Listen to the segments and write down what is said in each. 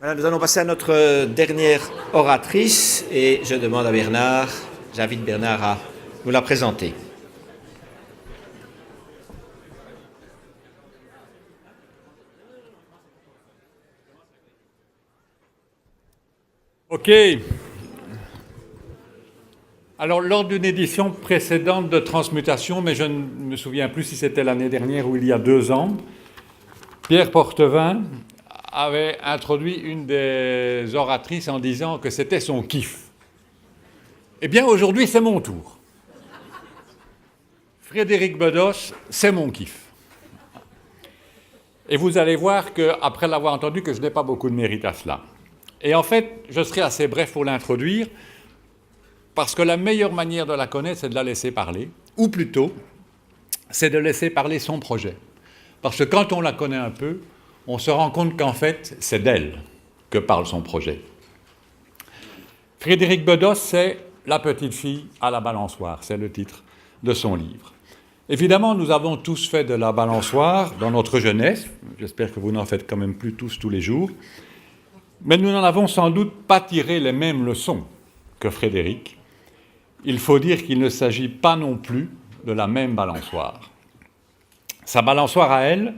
Voilà, nous allons passer à notre dernière oratrice et je demande à Bernard, j'invite Bernard à nous la présenter. Ok. Alors, lors d'une édition précédente de Transmutation, mais je ne me souviens plus si c'était l'année dernière ou il y a 2 ans, Pierre Portevin avait introduit une des oratrices en disant que c'était son kiff. Eh bien, aujourd'hui, c'est mon tour. Frédéric Bedos, c'est mon kiff. Et vous allez voir qu'après l'avoir entendu, que je n'ai pas beaucoup de mérite à cela. Et en fait, je serai assez bref pour l'introduire, parce que la meilleure manière de la connaître, c'est de la laisser parler, ou plutôt, c'est de laisser parler son projet. Parce que quand on la connaît un peu, on se rend compte qu'en fait, c'est d'elle que parle son projet. Frédéric Bedos, c'est La petite fille à la balançoire, c'est le titre de son livre. Évidemment, nous avons tous fait de la balançoire dans notre jeunesse, j'espère que vous n'en faites quand même plus tous les jours, mais nous n'en avons sans doute pas tiré les mêmes leçons que Frédéric. Il faut dire qu'il ne s'agit pas non plus de la même balançoire. Sa balançoire à elle,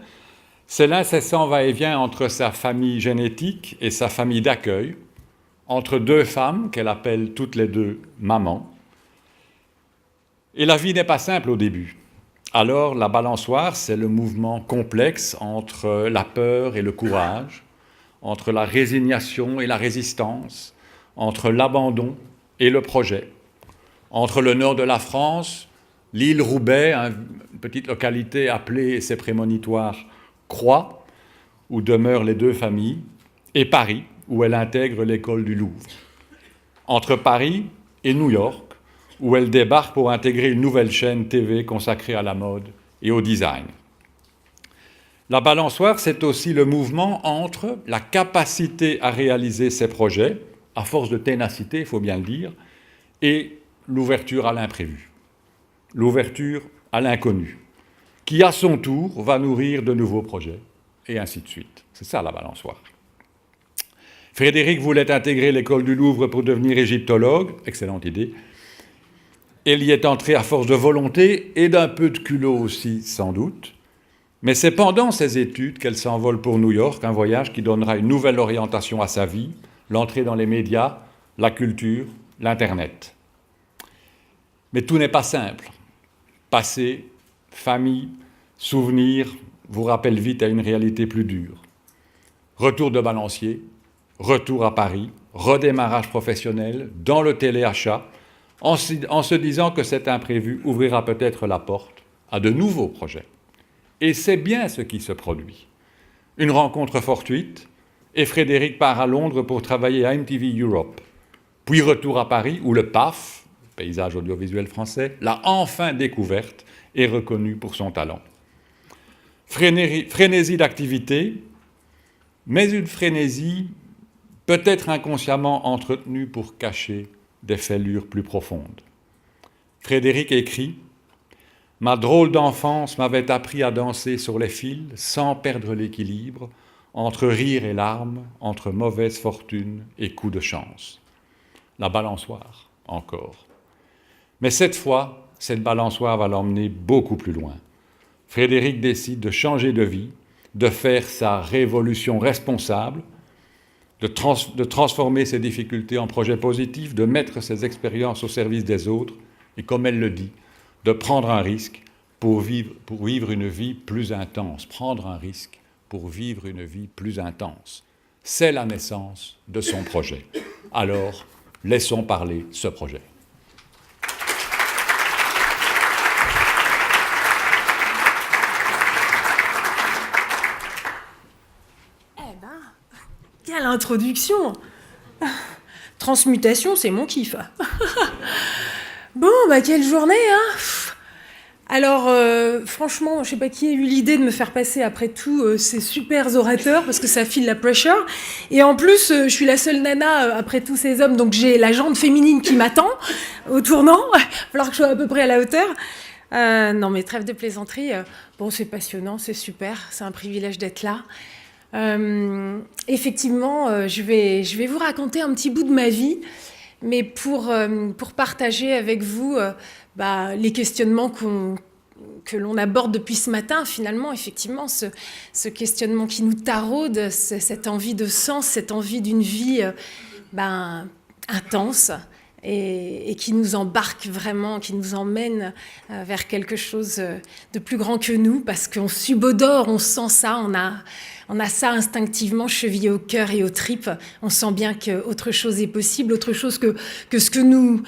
c'est l'incessant va-et-vient entre sa famille génétique et sa famille d'accueil, entre 2 femmes qu'elle appelle toutes les 2 maman. Et la vie n'est pas simple au début. Alors la balançoire, c'est le mouvement complexe entre la peur et le courage, entre la résignation et la résistance, entre l'abandon et le projet, entre le nord de la France, l'île Roubaix, une petite localité appelée, c'est prémonitoire, Croix, où demeurent les 2 familles, et Paris, où elle intègre l'école du Louvre. Entre Paris et New York, où elle débarque pour intégrer une nouvelle chaîne TV consacrée à la mode et au design. La balançoire, c'est aussi le mouvement entre la capacité à réaliser ses projets, à force de ténacité, il faut bien le dire, et l'ouverture à l'imprévu, l'ouverture à l'inconnu, qui à son tour va nourrir de nouveaux projets, et ainsi de suite. C'est ça la balançoire. Frédéric voulait intégrer l'école du Louvre pour devenir égyptologue, excellente idée. Elle y est entrée à force de volonté et d'un peu de culot aussi, sans doute. Mais c'est pendant ses études qu'elle s'envole pour New York, un voyage qui donnera une nouvelle orientation à sa vie, l'entrée dans les médias, la culture, l'Internet. Mais tout n'est pas simple. Passé, famille, souvenirs vous rappellent vite à une réalité plus dure. Retour de balancier, retour à Paris, redémarrage professionnel, dans le téléachat, en se disant que cet imprévu ouvrira peut-être la porte à de nouveaux projets. Et c'est bien ce qui se produit. Une rencontre fortuite, et Frédéric part à Londres pour travailler à MTV Europe. Puis retour à Paris, où le PAF, paysage audiovisuel français, l'a enfin découverte et reconnue pour son talent. Frénésie d'activité, mais une frénésie peut-être inconsciemment entretenue pour cacher des fêlures plus profondes. Frédéric écrit « Ma drôle d'enfance m'avait appris à danser sur les fils sans perdre l'équilibre, entre rire et larmes, entre mauvaise fortune et coup de chance. » La balançoire, encore. Mais cette fois, cette balançoire va l'emmener beaucoup plus loin. Frédéric décide de changer de vie, de faire sa révolution responsable, de transformer ses difficultés en projets positifs, de mettre ses expériences au service des autres, et comme elle le dit, de prendre un risque pour vivre une vie plus intense. Prendre un risque pour vivre une vie plus intense. C'est la naissance de son projet. Alors, laissons parler ce projet. Quelle introduction! Transmutation, c'est mon kiff. Bon, quelle journée, hein! Alors, franchement, je sais pas qui a eu l'idée de me faire passer après tout ces super orateurs, parce que ça file la pressure. Et en plus, je suis la seule nana après tous ces hommes, donc j'ai la jante féminine qui m'attend au tournant. Il va falloir que je sois à peu près à la hauteur. Non, mais trêve de plaisanterie. Bon, c'est passionnant, c'est super, c'est un privilège d'être là. Effectivement, je vais vous raconter un petit bout de ma vie, mais pour partager avec vous les questionnements que l'on aborde depuis ce matin, finalement, effectivement, ce questionnement qui nous taraude, cette envie de sens, cette envie d'une vie intense et qui nous embarque vraiment, qui nous emmène vers quelque chose de plus grand que nous, parce qu'on subodore, on sent ça, on a ça instinctivement chevillé au cœur et aux tripes. On sent bien qu'autre chose est possible, autre chose que ce que nous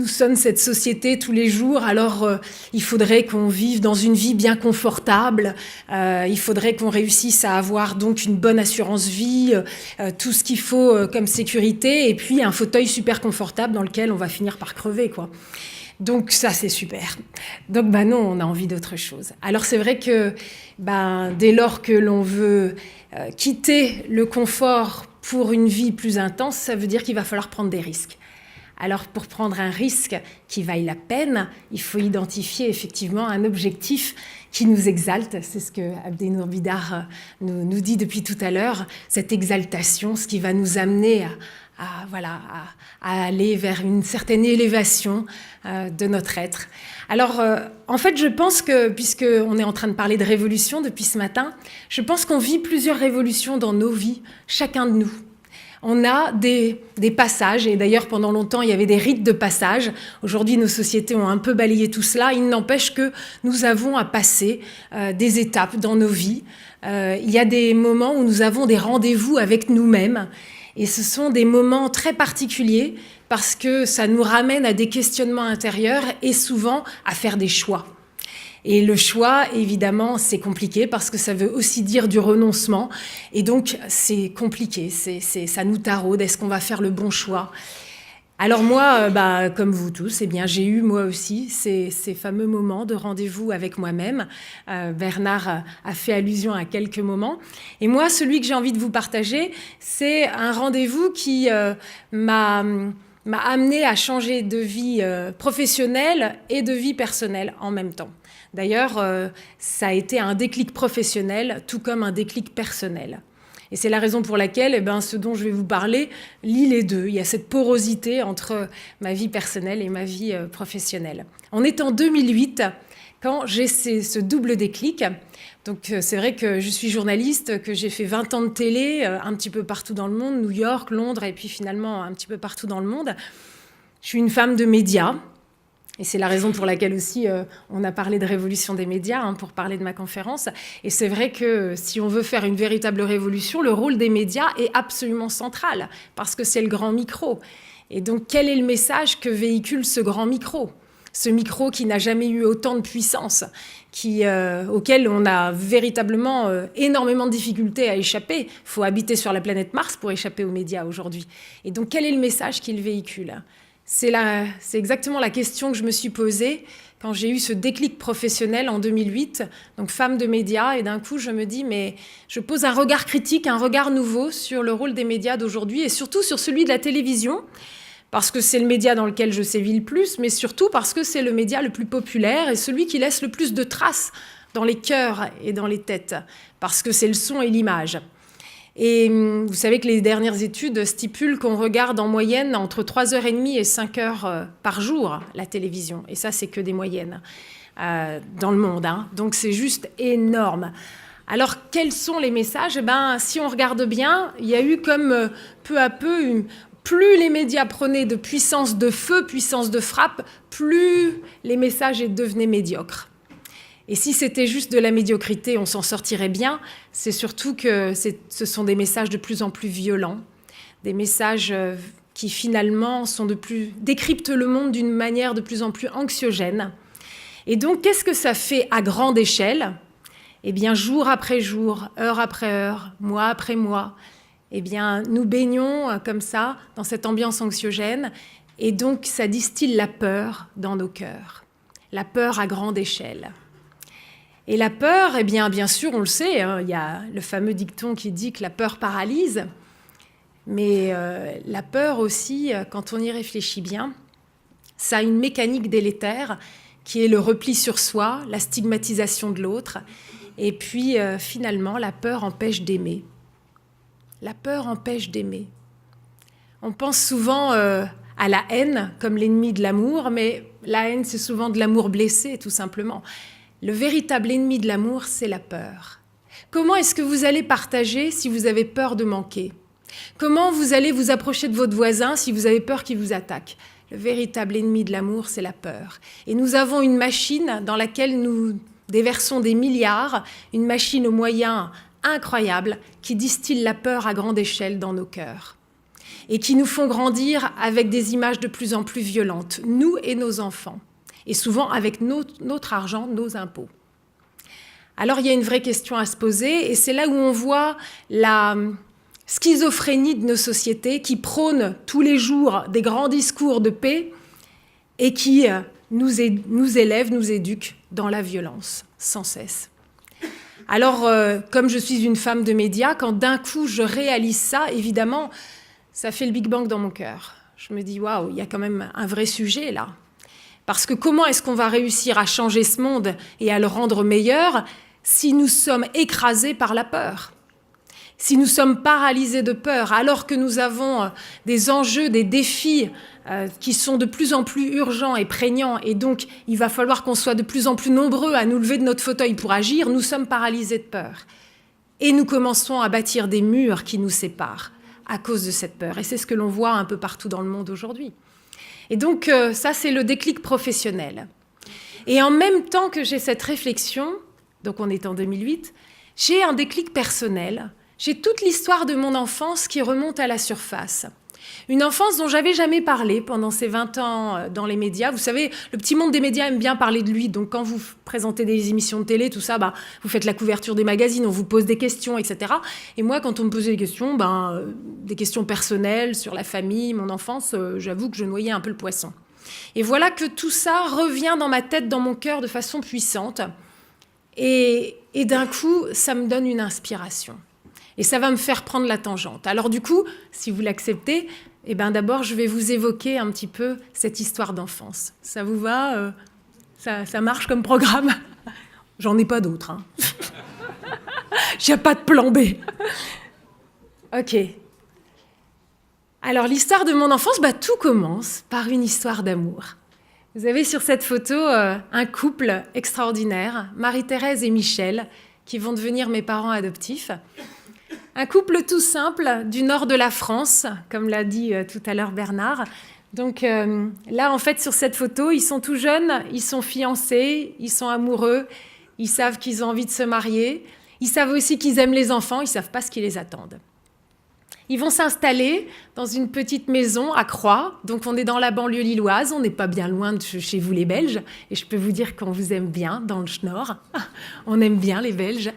sonne cette société tous les jours. Alors, il faudrait qu'on vive dans une vie bien confortable. Il faudrait qu'on réussisse à avoir donc une bonne assurance vie, tout ce qu'il faut comme sécurité, et puis un fauteuil super confortable dans lequel on va finir par crever, quoi. Donc ça, c'est super. Donc non, on a envie d'autre chose. Alors c'est vrai que dès lors que l'on veut quitter le confort pour une vie plus intense, ça veut dire qu'il va falloir prendre des risques. Alors pour prendre un risque qui vaille la peine, il faut identifier effectivement un objectif qui nous exalte. C'est ce que Abdenour Bidar nous dit depuis tout à l'heure, cette exaltation, ce qui va nous amener à aller vers une certaine élévation de notre être. Alors, en fait, je pense que, puisqu'on est en train de parler de révolution depuis ce matin, je pense qu'on vit plusieurs révolutions dans nos vies, chacun de nous. On a des passages, et d'ailleurs pendant longtemps il y avait des rites de passage. Aujourd'hui nos sociétés ont un peu balayé tout cela. Il n'empêche que nous avons à passer des étapes dans nos vies. Il y a des moments où nous avons des rendez-vous avec nous-mêmes. Et ce sont des moments très particuliers parce que ça nous ramène à des questionnements intérieurs et souvent à faire des choix. Et le choix, évidemment, c'est compliqué parce que ça veut aussi dire du renoncement. Et donc, c'est compliqué, ça nous taraude. Est-ce qu'on va faire le bon choix ? Alors moi, comme vous tous, j'ai eu moi aussi ces fameux moments de rendez-vous avec moi-même. Bernard a fait allusion à quelques moments. Et moi, celui que j'ai envie de vous partager, c'est un rendez-vous qui m'a amené à changer de vie professionnelle et de vie personnelle en même temps. D'ailleurs, ça a été un déclic professionnel, tout comme un déclic personnel. Et c'est la raison pour laquelle ce dont je vais vous parler lie les deux. Il y a cette porosité entre ma vie personnelle et ma vie professionnelle. On est en 2008 quand j'ai ce double déclic. Donc c'est vrai que je suis journaliste, que j'ai fait 20 ans de télé, un petit peu partout dans le monde, New York, Londres, et puis finalement un petit peu partout dans le monde. Je suis une femme de médias. Et c'est la raison pour laquelle aussi on a parlé de révolution des médias pour parler de ma conférence. Et c'est vrai que si on veut faire une véritable révolution, le rôle des médias est absolument central parce que c'est le grand micro. Et donc quel est le message que véhicule ce grand micro ? Ce micro qui n'a jamais eu autant de puissance, auquel on a véritablement énormément de difficultés à échapper. Il faut habiter sur la planète Mars pour échapper aux médias aujourd'hui. Et donc quel est le message qu'il véhicule ? C'est exactement la question que je me suis posée quand j'ai eu ce déclic professionnel en 2008, donc femme de médias, et d'un coup je me dis, mais je pose un regard critique, un regard nouveau sur le rôle des médias d'aujourd'hui et surtout sur celui de la télévision, parce que c'est le média dans lequel je sévis le plus, mais surtout parce que c'est le média le plus populaire et celui qui laisse le plus de traces dans les cœurs et dans les têtes, parce que c'est le son et l'image. Et vous savez que les dernières études stipulent qu'on regarde en moyenne entre 3h30 et 5h par jour la télévision. Et ça, c'est que des moyennes dans le monde. Donc c'est juste énorme. Alors, quels sont les messages ? Si on regarde bien, il y a eu comme peu à peu, plus les médias prenaient de puissance de feu, puissance de frappe, plus les messages devenaient médiocres. Et si c'était juste de la médiocrité, on s'en sortirait bien. C'est surtout que ce sont des messages de plus en plus violents, des messages qui finalement décryptent le monde d'une manière de plus en plus anxiogène. Et donc, qu'est-ce que ça fait à grande échelle ? Jour après jour, heure après heure, mois après mois, nous baignons comme ça dans cette ambiance anxiogène. Et donc, ça distille la peur dans nos cœurs, la peur à grande échelle. Et la peur, bien sûr, on le sait, il y a le fameux dicton qui dit que la peur paralyse. Mais la peur aussi, quand on y réfléchit bien, ça a une mécanique délétère qui est le repli sur soi, la stigmatisation de l'autre. Et puis, finalement, la peur empêche d'aimer. La peur empêche d'aimer. On pense souvent à la haine comme l'ennemi de l'amour, mais la haine, c'est souvent de l'amour blessé, tout simplement. Le véritable ennemi de l'amour, c'est la peur. Comment est-ce que vous allez partager si vous avez peur de manquer ? Comment vous allez vous approcher de votre voisin si vous avez peur qu'il vous attaque ? Le véritable ennemi de l'amour, c'est la peur. Et nous avons une machine dans laquelle nous déversons des milliards, une machine aux moyens incroyables qui distille la peur à grande échelle dans nos cœurs et qui nous font grandir avec des images de plus en plus violentes, nous et nos enfants, et souvent avec notre argent, nos impôts. Alors il y a une vraie question à se poser, et c'est là où on voit la schizophrénie de nos sociétés qui prônent tous les jours des grands discours de paix et qui nous élèvent, nous éduquent dans la violence, sans cesse. Alors, comme je suis une femme de médias, quand d'un coup je réalise ça, évidemment, ça fait le Big Bang dans mon cœur. Je me dis, waouh, il y a quand même un vrai sujet là. Parce que comment est-ce qu'on va réussir à changer ce monde et à le rendre meilleur si nous sommes écrasés par la peur ? Si nous sommes paralysés de peur, alors que nous avons des enjeux, des défis qui sont de plus en plus urgents et prégnants, et donc il va falloir qu'on soit de plus en plus nombreux à nous lever de notre fauteuil pour agir, nous sommes paralysés de peur. Et nous commençons à bâtir des murs qui nous séparent à cause de cette peur. Et c'est ce que l'on voit un peu partout dans le monde aujourd'hui. Et donc ça, c'est le déclic professionnel. Et en même temps que j'ai cette réflexion, donc on est en 2008, j'ai un déclic personnel. J'ai toute l'histoire de mon enfance qui remonte à la surface. Une enfance dont j'avais jamais parlé pendant ces 20 ans dans les médias. Vous savez, le petit monde des médias aime bien parler de lui. Donc quand vous présentez des émissions de télé, tout ça, vous faites la couverture des magazines, on vous pose des questions, etc. Et moi, quand on me posait des questions, des questions personnelles sur la famille, mon enfance, j'avoue que je noyais un peu le poisson. Et voilà que tout ça revient dans ma tête, dans mon cœur de façon puissante. Et d'un coup, ça me donne une inspiration. Et ça va me faire prendre la tangente. Alors du coup, si vous l'acceptez, d'abord, je vais vous évoquer un petit peu cette histoire d'enfance. Ça vous va ? Ça marche comme programme ? J'en ai pas d'autre. J'ai pas de plan B. Ok. Alors, l'histoire de mon enfance, tout commence par une histoire d'amour. Vous avez sur cette photo un couple extraordinaire, Marie-Thérèse et Michel, qui vont devenir mes parents adoptifs. Un couple tout simple du nord de la France, comme l'a dit tout à l'heure Bernard. Donc là, en fait, sur cette photo, ils sont tout jeunes, ils sont fiancés, ils sont amoureux, ils savent qu'ils ont envie de se marier, ils savent aussi qu'ils aiment les enfants, ils ne savent pas ce qui les attend. Ils vont s'installer dans une petite maison à Croix, donc on est dans la banlieue lilloise, on n'est pas bien loin de chez vous les Belges, et je peux vous dire qu'on vous aime bien dans le Schnorr, on aime bien les Belges.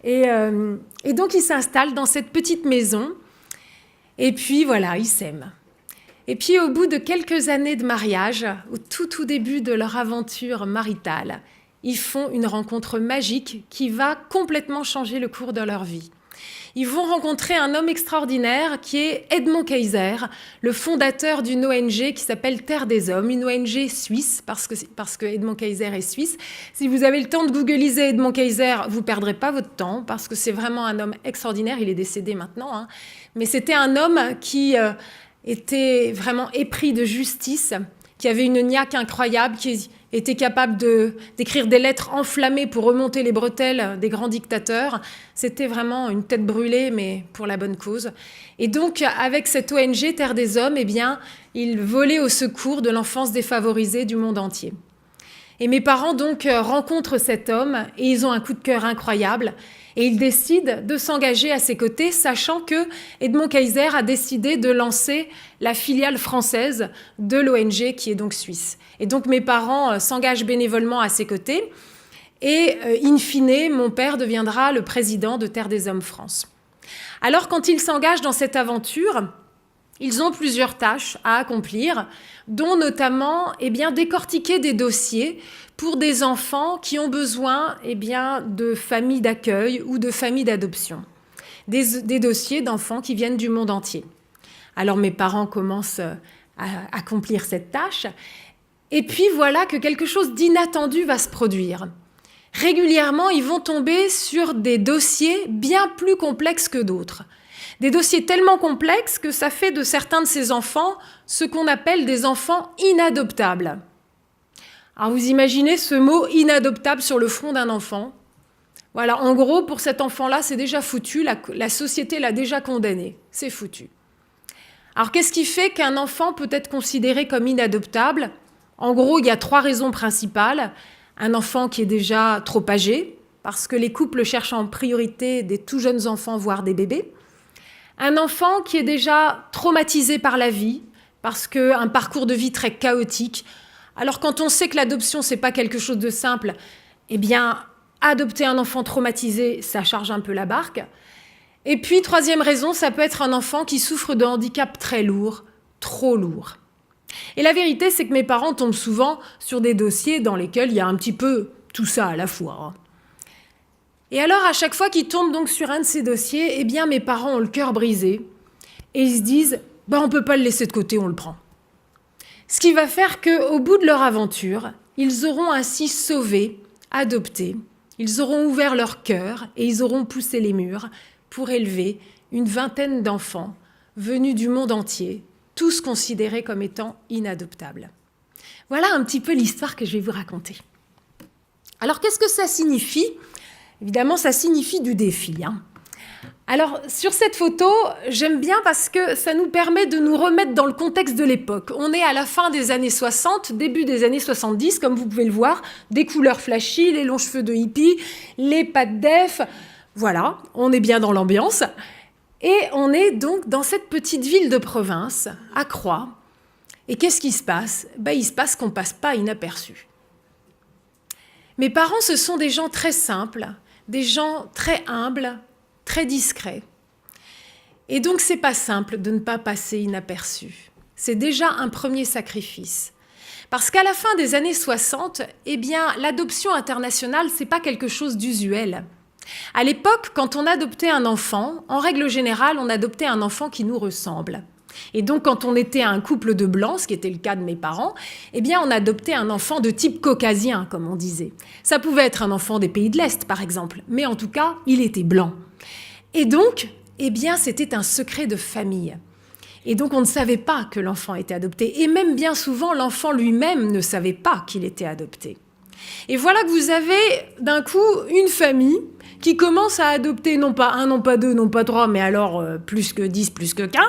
Et donc, ils s'installent dans cette petite maison. Et puis, voilà, ils s'aiment. Et puis, au bout de quelques années de mariage, au tout début de leur aventure maritale, ils font une rencontre magique qui va complètement changer le cours de leur vie. Ils vont rencontrer un homme extraordinaire qui est Edmond Kayser, le fondateur d'une ONG qui s'appelle Terre des Hommes, une ONG suisse, parce que Edmond Kayser est suisse. Si vous avez le temps de googliser Edmond Kayser, vous ne perdrez pas votre temps, parce que c'est vraiment un homme extraordinaire. Il est décédé maintenant, mais c'était un homme qui était vraiment épris de justice, qui avait une niaque incroyable, qui était capable d'écrire des lettres enflammées pour remonter les bretelles des grands dictateurs. C'était vraiment une tête brûlée, mais pour la bonne cause. Et donc, avec cette ONG Terre des Hommes, il volait au secours de l'enfance défavorisée du monde entier. Et mes parents, donc, rencontrent cet homme et ils ont un coup de cœur incroyable. Et ils décident de s'engager à ses côtés, sachant que Edmond Kayser a décidé de lancer la filiale française de l'ONG qui est donc suisse. Et donc mes parents s'engagent bénévolement à ses côtés. Et in fine, mon père deviendra le président de Terre des Hommes France. Alors quand ils s'engagent dans cette aventure, ils ont plusieurs tâches à accomplir, dont notamment décortiquer des dossiers pour des enfants qui ont besoin de familles d'accueil ou de familles d'adoption. Des dossiers d'enfants qui viennent du monde entier. Alors mes parents commencent à accomplir cette tâche. Et puis voilà que quelque chose d'inattendu va se produire. régulièrement, ils vont tomber sur des dossiers bien plus complexes que d'autres. Des dossiers tellement complexes que ça fait de certains de ces enfants ce qu'on appelle des enfants inadoptables. Alors vous imaginez ce mot inadoptable sur le front d'un enfant. Voilà, en gros, pour cet enfant-là, c'est déjà foutu, la société l'a déjà condamné, c'est foutu. Alors qu'est-ce qui fait qu'un enfant peut être considéré comme inadoptable ? En gros, il y a 3 raisons principales. Un enfant qui est déjà trop âgé, parce que les couples cherchent en priorité des tout jeunes enfants, voire des bébés. Un enfant qui est déjà traumatisé par la vie, parce qu'un parcours de vie très chaotique. Alors quand on sait que l'adoption, c'est pas quelque chose de simple, eh bien, adopter un enfant traumatisé, ça charge un peu la barque. Et puis, 3e raison, ça peut être un enfant qui souffre de handicap très lourd, trop lourd. Et la vérité, c'est que mes parents tombent souvent sur des dossiers dans lesquels il y a un petit peu tout ça à la fois. Et alors, à chaque fois qu'ils tombent donc sur un de ces dossiers, eh bien, mes parents ont le cœur brisé et ils se disent « on ne peut pas le laisser de côté, on le prend ». Ce qui va faire qu'au bout de leur aventure, ils auront ainsi sauvé, adopté, ils auront ouvert leur cœur et ils auront poussé les murs pour élever une 20aine d'enfants venus du monde entier, tous considérés comme étant inadoptables. Voilà un petit peu l'histoire que je vais vous raconter. Alors, qu'est-ce que ça signifie ? Évidemment, ça signifie du défi. Alors, sur cette photo, j'aime bien parce que ça nous permet de nous remettre dans le contexte de l'époque. On est à la fin des années 60, début des années 70, comme vous pouvez le voir, des couleurs flashy, les longs cheveux de hippie, les pattes def. Voilà, on est bien dans l'ambiance. Et on est donc dans cette petite ville de province, à Croix. Et qu'est-ce qui se passe ? Il se passe qu'on ne passe pas inaperçu. Mes parents, ce sont des gens très simples, des gens très humbles, très discrets. Et donc, c'est pas simple de ne pas passer inaperçu. C'est déjà un premier sacrifice. Parce qu'à la fin des années 60, eh bien, l'adoption internationale, c'est pas quelque chose d'usuel. À l'époque, quand on adoptait un enfant, en règle générale, on adoptait un enfant qui nous ressemble. Et donc, quand on était un couple de blancs, ce qui était le cas de mes parents, eh bien, on adoptait un enfant de type caucasien, comme on disait. Ça pouvait être un enfant des pays de l'Est, par exemple, mais en tout cas, il était blanc. Et donc, eh bien, c'était un secret de famille. Et donc, on ne savait pas que l'enfant était adopté. Et même bien souvent, l'enfant lui-même ne savait pas qu'il était adopté. Et voilà que vous avez d'un coup une famille qui commence à adopter non pas un, non pas deux, non pas trois, mais alors plus que 10, plus que 15.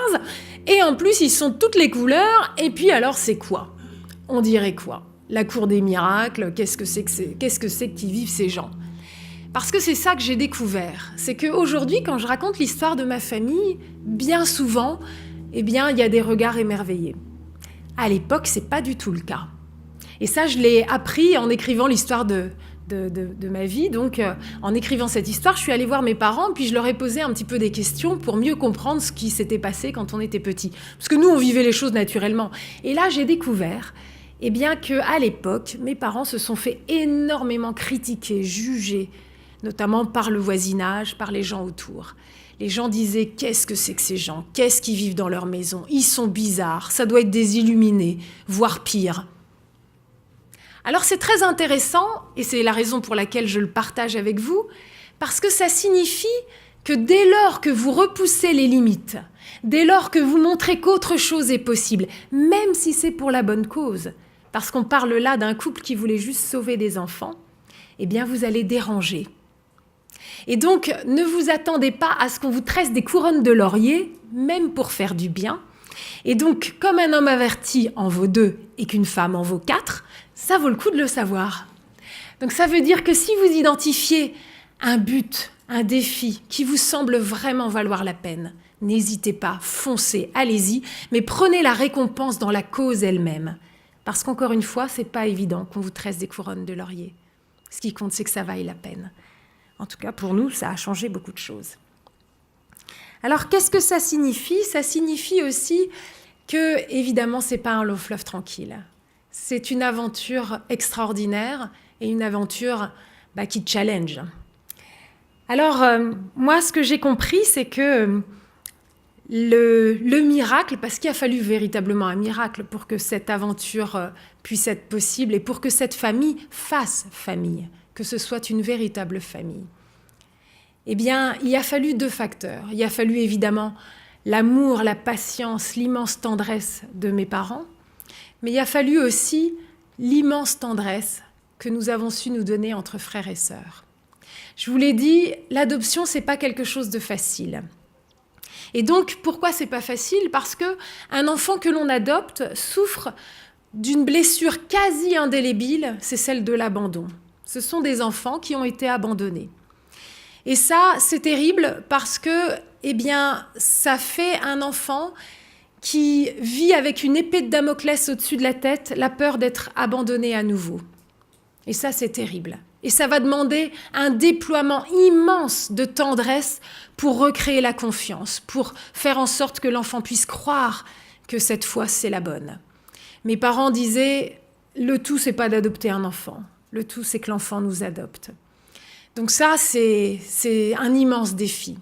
Et en plus, ils sont de toutes les couleurs. Et puis alors, c'est quoi ? On dirait quoi ? La cour des miracles, qu'est-ce que c'est qu'y vivent ces gens ? Parce que c'est ça que j'ai découvert. C'est qu'aujourd'hui, quand je raconte l'histoire de ma famille, bien souvent, eh bien, il y a des regards émerveillés. À l'époque, c'est pas du tout le cas. Et ça, je l'ai appris en écrivant l'histoire de ma vie. Donc, en écrivant cette histoire, je suis allée voir mes parents, puis je leur ai posé un petit peu des questions pour mieux comprendre ce qui s'était passé quand on était petit. Parce que nous, on vivait les choses naturellement. Et là, j'ai découvert, eh bien, qu'à l'époque, mes parents se sont fait énormément critiquer, juger, notamment par le voisinage, par les gens autour. Les gens disaient « Qu'est-ce que c'est que ces gens ? Qu'est-ce qu'ils vivent dans leur maison ? Ils sont bizarres, ça doit être des illuminés, voire pire. » Alors c'est très intéressant, et c'est la raison pour laquelle je le partage avec vous, parce que ça signifie que dès lors que vous repoussez les limites, dès lors que vous montrez qu'autre chose est possible, même si c'est pour la bonne cause, parce qu'on parle là d'un couple qui voulait juste sauver des enfants, eh bien vous allez déranger. Et donc, ne vous attendez pas à ce qu'on vous tresse des couronnes de laurier, même pour faire du bien. Et donc, comme un homme averti en vaut 2 et qu'une femme en vaut 4, ça vaut le coup de le savoir. Donc, ça veut dire que si vous identifiez un but, un défi qui vous semble vraiment valoir la peine, n'hésitez pas, foncez, allez-y, mais prenez la récompense dans la cause elle-même. Parce qu'encore une fois, c'est pas évident qu'on vous tresse des couronnes de laurier. Ce qui compte, c'est que ça vaille la peine. En tout cas, pour nous, ça a changé beaucoup de choses. Alors, qu'est-ce que ça signifie ? Ça signifie aussi que, évidemment, c'est pas un long fleuve tranquille. C'est une aventure extraordinaire et une aventure qui challenge. Alors, moi, ce que j'ai compris, c'est que le miracle, parce qu'il a fallu véritablement un miracle pour que cette aventure puisse être possible et pour que cette famille fasse famille, que ce soit une véritable famille? Eh bien, il a fallu 2 facteurs. Il a fallu évidemment l'amour, la patience, l'immense tendresse de mes parents, mais il a fallu aussi l'immense tendresse que nous avons su nous donner entre frères et sœurs. Je vous l'ai dit, l'adoption, c'est pas quelque chose de facile. Et donc, pourquoi c'est pas facile? Parce que un enfant que l'on adopte souffre d'une blessure quasi indélébile, c'est celle de l'abandon. Ce sont des enfants qui ont été abandonnés. Et ça, c'est terrible parce que, eh bien, ça fait un enfant qui vit avec une épée de Damoclès au-dessus de la tête, la peur d'être abandonné à nouveau. Et ça, c'est terrible. Et ça va demander un déploiement immense de tendresse pour recréer la confiance, pour faire en sorte que l'enfant puisse croire que cette fois, c'est la bonne. Mes parents disaient, le tout, c'est pas d'adopter un enfant. Le tout, c'est que l'enfant nous adopte. Donc ça, c'est un immense défi.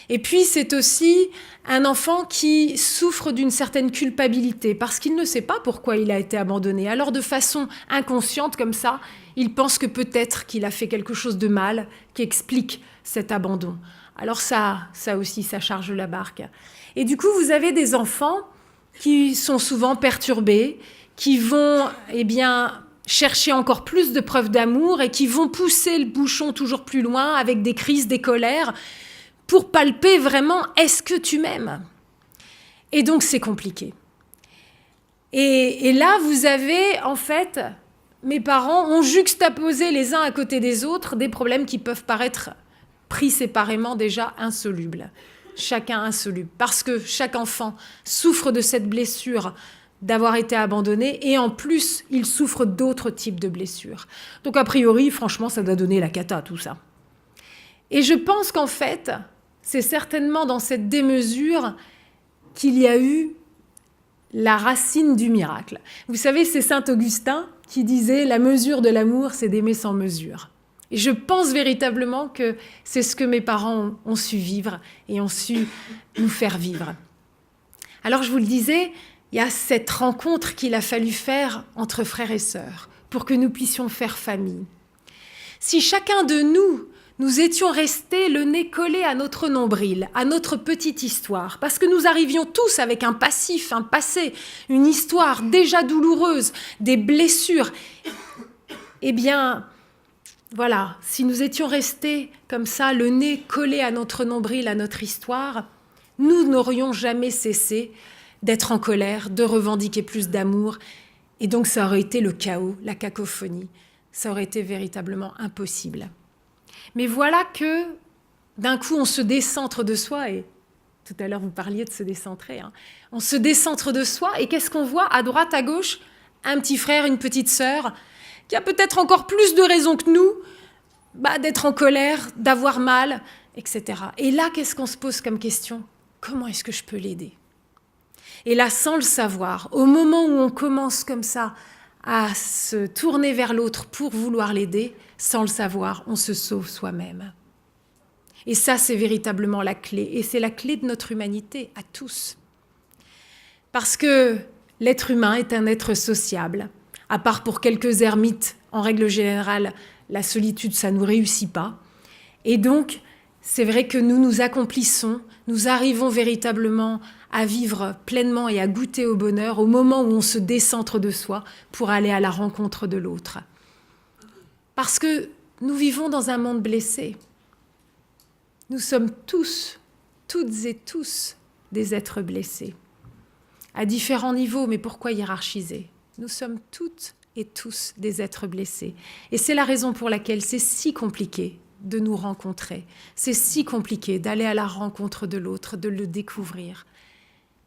Et puis, c'est aussi un enfant qui souffre d'une certaine culpabilité parce qu'il ne sait pas pourquoi il a été abandonné. Alors, de façon inconsciente comme ça, il pense que peut-être qu'il a fait quelque chose de mal qui explique cet abandon. Alors ça aussi, ça charge la barque. Et du coup, vous avez des enfants qui sont souvent perturbés, qui vont, eh bien, chercher encore plus de preuves d'amour et qui vont pousser le bouchon toujours plus loin avec des crises, des colères, pour palper vraiment « est-ce que tu m'aimes ?» Et donc, c'est compliqué. Et là, vous avez, en fait, mes parents ont juxtaposé les uns à côté des autres des problèmes qui peuvent paraître pris séparément déjà insolubles. Chacun insoluble. Parce que chaque enfant souffre de cette blessure d'avoir été abandonné et en plus, il souffre d'autres types de blessures. Donc, a priori, franchement, ça doit donner la cata, tout ça. Et je pense qu'en fait, c'est certainement dans cette démesure qu'il y a eu la racine du miracle. Vous savez, c'est saint Augustin qui disait « La mesure de l'amour, c'est d'aimer sans mesure ». Et je pense véritablement que c'est ce que mes parents ont su vivre et ont su nous faire vivre. Alors, je vous le disais, il y a cette rencontre qu'il a fallu faire entre frères et sœurs pour que nous puissions faire famille. Si chacun de nous étions restés le nez collé à notre nombril, à notre petite histoire, parce que nous arrivions tous avec un passif, un passé, une histoire déjà douloureuse, des blessures, eh bien, voilà, si nous étions restés comme ça, le nez collé à notre nombril, à notre histoire, nous n'aurions jamais cessé d'être en colère, de revendiquer plus d'amour, et donc ça aurait été le chaos, la cacophonie, ça aurait été véritablement impossible. Mais voilà que d'un coup, on se décentre de soi, et tout à l'heure vous parliez de se décentrer, hein. On se décentre de soi, et qu'est-ce qu'on voit à droite, à gauche? Un petit frère, une petite sœur, qui a peut-être encore plus de raisons que nous d'être en colère, d'avoir mal, etc. Et là, qu'est-ce qu'on se pose comme question? Comment est-ce que je peux l'aider? Et là, sans le savoir, au moment où on commence comme ça à se tourner vers l'autre pour vouloir l'aider, sans le savoir, on se sauve soi-même. Et ça, c'est véritablement la clé. Et c'est la clé de notre humanité, à tous. Parce que l'être humain est un être sociable. À part pour quelques ermites, en règle générale, la solitude, ça ne nous réussit pas. Et donc, c'est vrai que nous accomplissons, nous arrivons véritablement à vivre pleinement et à goûter au bonheur au moment où on se décentre de soi pour aller à la rencontre de l'autre. Parce que nous vivons dans un monde blessé. Nous sommes tous, toutes et tous, des êtres blessés. À différents niveaux, mais pourquoi hiérarchiser? Nous sommes toutes et tous des êtres blessés. Et c'est la raison pour laquelle c'est si compliqué de nous rencontrer. C'est si compliqué d'aller à la rencontre de l'autre, de le découvrir.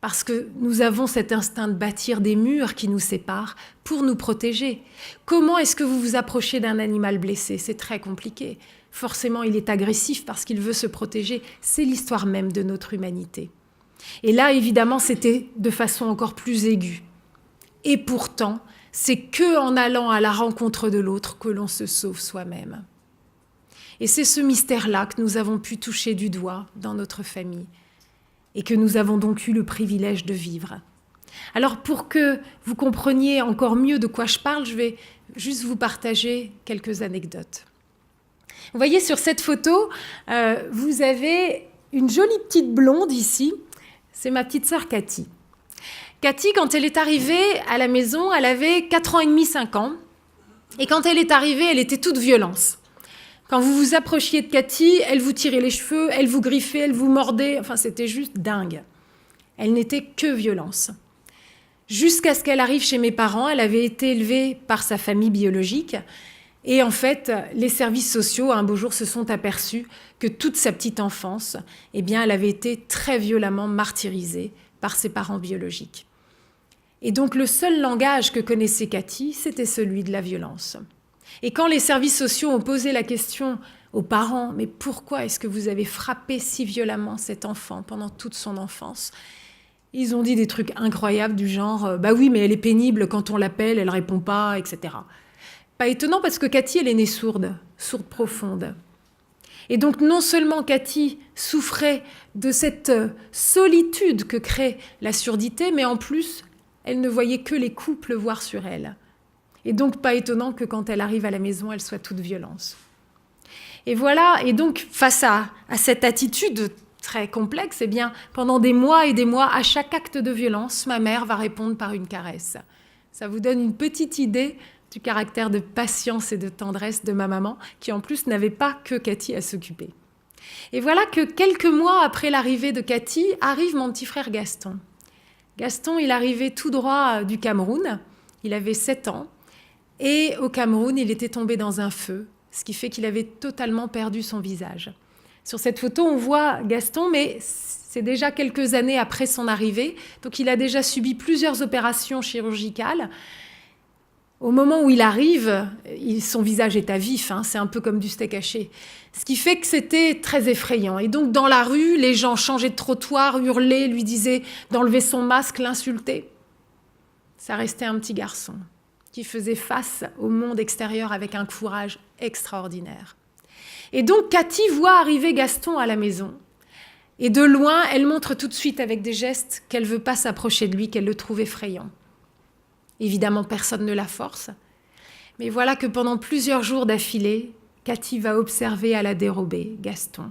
Parce que nous avons cet instinct de bâtir des murs qui nous séparent pour nous protéger. Comment est-ce que vous vous approchez d'un animal blessé? C'est très compliqué. Forcément, il est agressif parce qu'il veut se protéger. C'est l'histoire même de notre humanité. Et là, évidemment, c'était de façon encore plus aiguë. Et pourtant, c'est qu'en allant à la rencontre de l'autre que l'on se sauve soi-même. Et c'est ce mystère-là que nous avons pu toucher du doigt dans notre famille et que nous avons donc eu le privilège de vivre. Alors pour que vous compreniez encore mieux de quoi je parle, je vais juste vous partager quelques anecdotes. Vous voyez sur cette photo, vous avez une jolie petite blonde ici. C'est ma petite sœur Cathy. Cathy, quand elle est arrivée à la maison, elle avait 4 ans et demi, 5 ans. Et quand elle est arrivée, elle était toute violence. Quand vous vous approchiez de Cathy, elle vous tirait les cheveux, elle vous griffait, elle vous mordait. Enfin, c'était juste dingue. Elle n'était que violence. Jusqu'à ce qu'elle arrive chez mes parents, elle avait été élevée par sa famille biologique. Et en fait, les services sociaux, un beau jour, se sont aperçus que toute sa petite enfance, eh bien, elle avait été très violemment martyrisée par ses parents biologiques. Et donc, le seul langage que connaissait Cathy, c'était celui de la violence. Et quand les services sociaux ont posé la question aux parents, mais pourquoi est-ce que vous avez frappé si violemment cet enfant pendant toute son enfance ? Ils ont dit des trucs incroyables du genre « bah oui, mais elle est pénible, quand on l'appelle, elle répond pas, etc. » Pas étonnant parce que Cathy, elle est née sourde, sourde profonde. Et donc non seulement Cathy souffrait de cette solitude que crée la surdité, mais en plus, elle ne voyait que les coups pleuvoir sur elle. Et donc pas étonnant que quand elle arrive à la maison, elle soit toute violence. Et voilà, et donc face à cette attitude très complexe, eh bien, pendant des mois et des mois, à chaque acte de violence, ma mère va répondre par une caresse. Ça vous donne une petite idée du caractère de patience et de tendresse de ma maman, qui en plus n'avait pas que Cathy à s'occuper. Et voilà que quelques mois après l'arrivée de Cathy, arrive mon petit frère Gaston. Gaston, il arrivait tout droit du Cameroun, il avait 7 ans, et au Cameroun, il était tombé dans un feu, ce qui fait qu'il avait totalement perdu son visage. Sur cette photo, on voit Gaston, mais c'est déjà quelques années après son arrivée, donc il a déjà subi plusieurs opérations chirurgicales. Au moment où il arrive, son visage est à vif, c'est un peu comme du steak haché. Ce qui fait que c'était très effrayant. Et donc dans la rue, les gens changeaient de trottoir, hurlaient, lui disaient d'enlever son masque, l'insultaient. Ça restait un petit garçon qui faisait face au monde extérieur avec un courage extraordinaire. Et donc Cathy voit arriver Gaston à la maison. Et de loin, elle montre tout de suite avec des gestes qu'elle ne veut pas s'approcher de lui, qu'elle le trouve effrayant. Évidemment, personne ne la force. Mais voilà que pendant plusieurs jours d'affilée, Cathy va observer à la dérobée Gaston.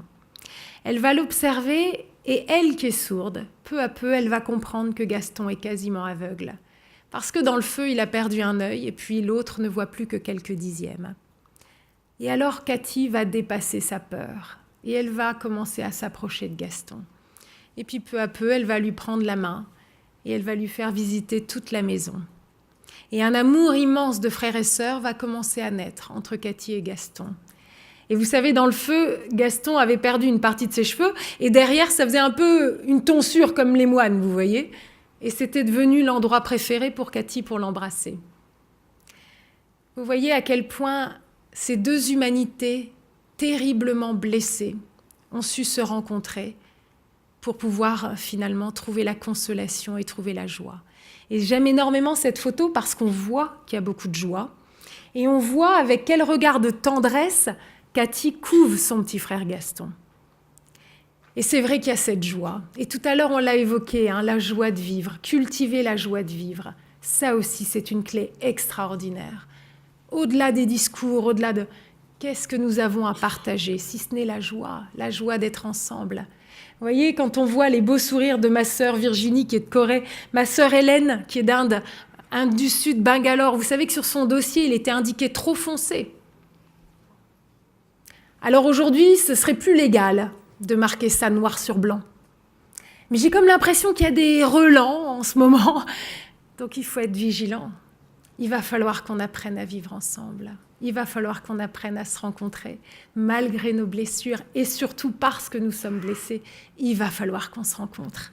Elle va l'observer et elle qui est sourde, peu à peu, elle va comprendre que Gaston est quasiment aveugle. Parce que dans le feu, il a perdu un œil et puis l'autre ne voit plus que quelques dixièmes. Et alors Cathy va dépasser sa peur et elle va commencer à s'approcher de Gaston. Et puis peu à peu, elle va lui prendre la main et elle va lui faire visiter toute la maison. Et un amour immense de frères et sœurs va commencer à naître entre Cathy et Gaston. Et vous savez, dans le feu, Gaston avait perdu une partie de ses cheveux et derrière, ça faisait un peu une tonsure comme les moines, vous voyez. Et c'était devenu l'endroit préféré pour Cathy pour l'embrasser. Vous voyez à quel point ces deux humanités terriblement blessées ont su se rencontrer pour pouvoir finalement trouver la consolation et trouver la joie. Et j'aime énormément cette photo parce qu'on voit qu'il y a beaucoup de joie et on voit avec quel regard de tendresse Cathy couve son petit frère Gaston. Et c'est vrai qu'il y a cette joie. Et tout à l'heure, on l'a évoqué, la joie de vivre, cultiver la joie de vivre. Ça aussi, c'est une clé extraordinaire. Au-delà des discours, au-delà de qu'est-ce que nous avons à partager, si ce n'est la joie d'être ensemble. Vous voyez, quand on voit les beaux sourires de ma sœur Virginie, qui est de Corée, ma sœur Hélène, qui est d'Inde, du Sud, Bangalore, vous savez que sur son dossier, il était indiqué trop foncé. Alors aujourd'hui, ce serait plus légal de marquer ça noir sur blanc. Mais j'ai comme l'impression qu'il y a des relents en ce moment. Donc il faut être vigilant. Il va falloir qu'on apprenne à vivre ensemble. Il va falloir qu'on apprenne à se rencontrer, malgré nos blessures, et surtout parce que nous sommes blessés, il va falloir qu'on se rencontre.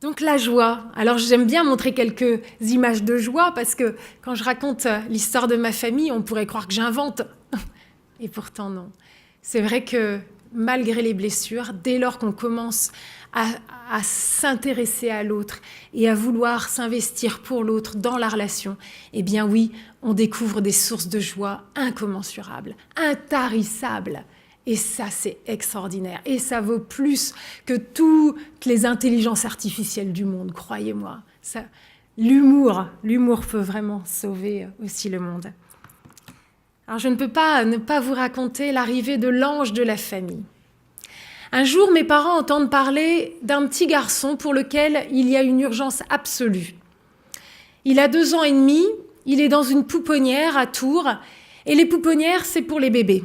Donc la joie. Alors j'aime bien montrer quelques images de joie, parce que quand je raconte l'histoire de ma famille, on pourrait croire que j'invente. Et pourtant non. C'est vrai que malgré les blessures, dès lors qu'on commence à s'intéresser à l'autre et à vouloir s'investir pour l'autre dans la relation, eh bien oui, on découvre des sources de joie incommensurables, intarissables. Et ça, c'est extraordinaire. Et ça vaut plus que toutes les intelligences artificielles du monde, croyez-moi. L'humour peut vraiment sauver aussi le monde. Alors je ne peux pas ne pas vous raconter l'arrivée de l'ange de la famille. Un jour, mes parents entendent parler d'un petit garçon pour lequel il y a une urgence absolue. Il a 2 ans et demi, il est dans une pouponnière à Tours, et les pouponnières, c'est pour les bébés.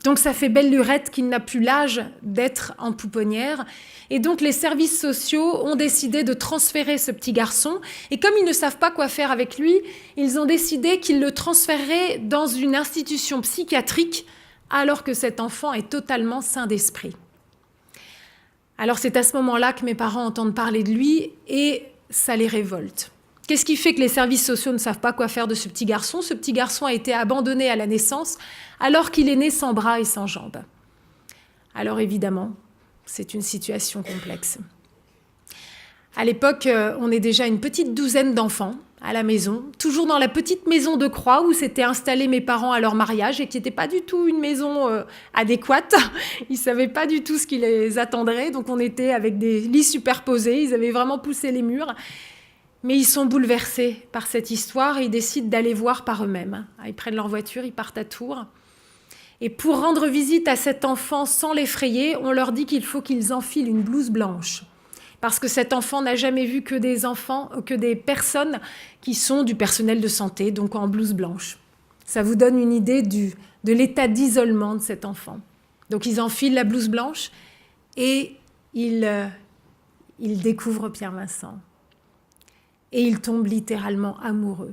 Donc ça fait belle lurette qu'il n'a plus l'âge d'être en pouponnière. Et donc les services sociaux ont décidé de transférer ce petit garçon. Et comme ils ne savent pas quoi faire avec lui, ils ont décidé qu'ils le transféreraient dans une institution psychiatrique alors que cet enfant est totalement sain d'esprit. Alors c'est à ce moment-là que mes parents entendent parler de lui et ça les révolte. Qu'est-ce qui fait que les services sociaux ne savent pas quoi faire de ce petit garçon ? Ce petit garçon a été abandonné à la naissance alors qu'il est né sans bras et sans jambes. Alors évidemment, c'est une situation complexe. À l'époque, on est déjà une petite douzaine d'enfants à la maison, toujours dans la petite maison de Croix où s'étaient installés mes parents à leur mariage et qui n'était pas du tout une maison adéquate. Ils ne savaient pas du tout ce qui les attendrait, donc on était avec des lits superposés, ils avaient vraiment poussé les murs. Mais ils sont bouleversés par cette histoire et ils décident d'aller voir par eux-mêmes. Ils prennent leur voiture, ils partent à Tours. Et pour rendre visite à cet enfant sans l'effrayer, on leur dit qu'il faut qu'ils enfilent une blouse blanche. Parce que cet enfant n'a jamais vu que des personnes qui sont du personnel de santé, donc en blouse blanche. Ça vous donne une idée de l'état d'isolement de cet enfant. Donc ils enfilent la blouse blanche et ils découvrent Pierre Vincent. Et ils tombent littéralement amoureux.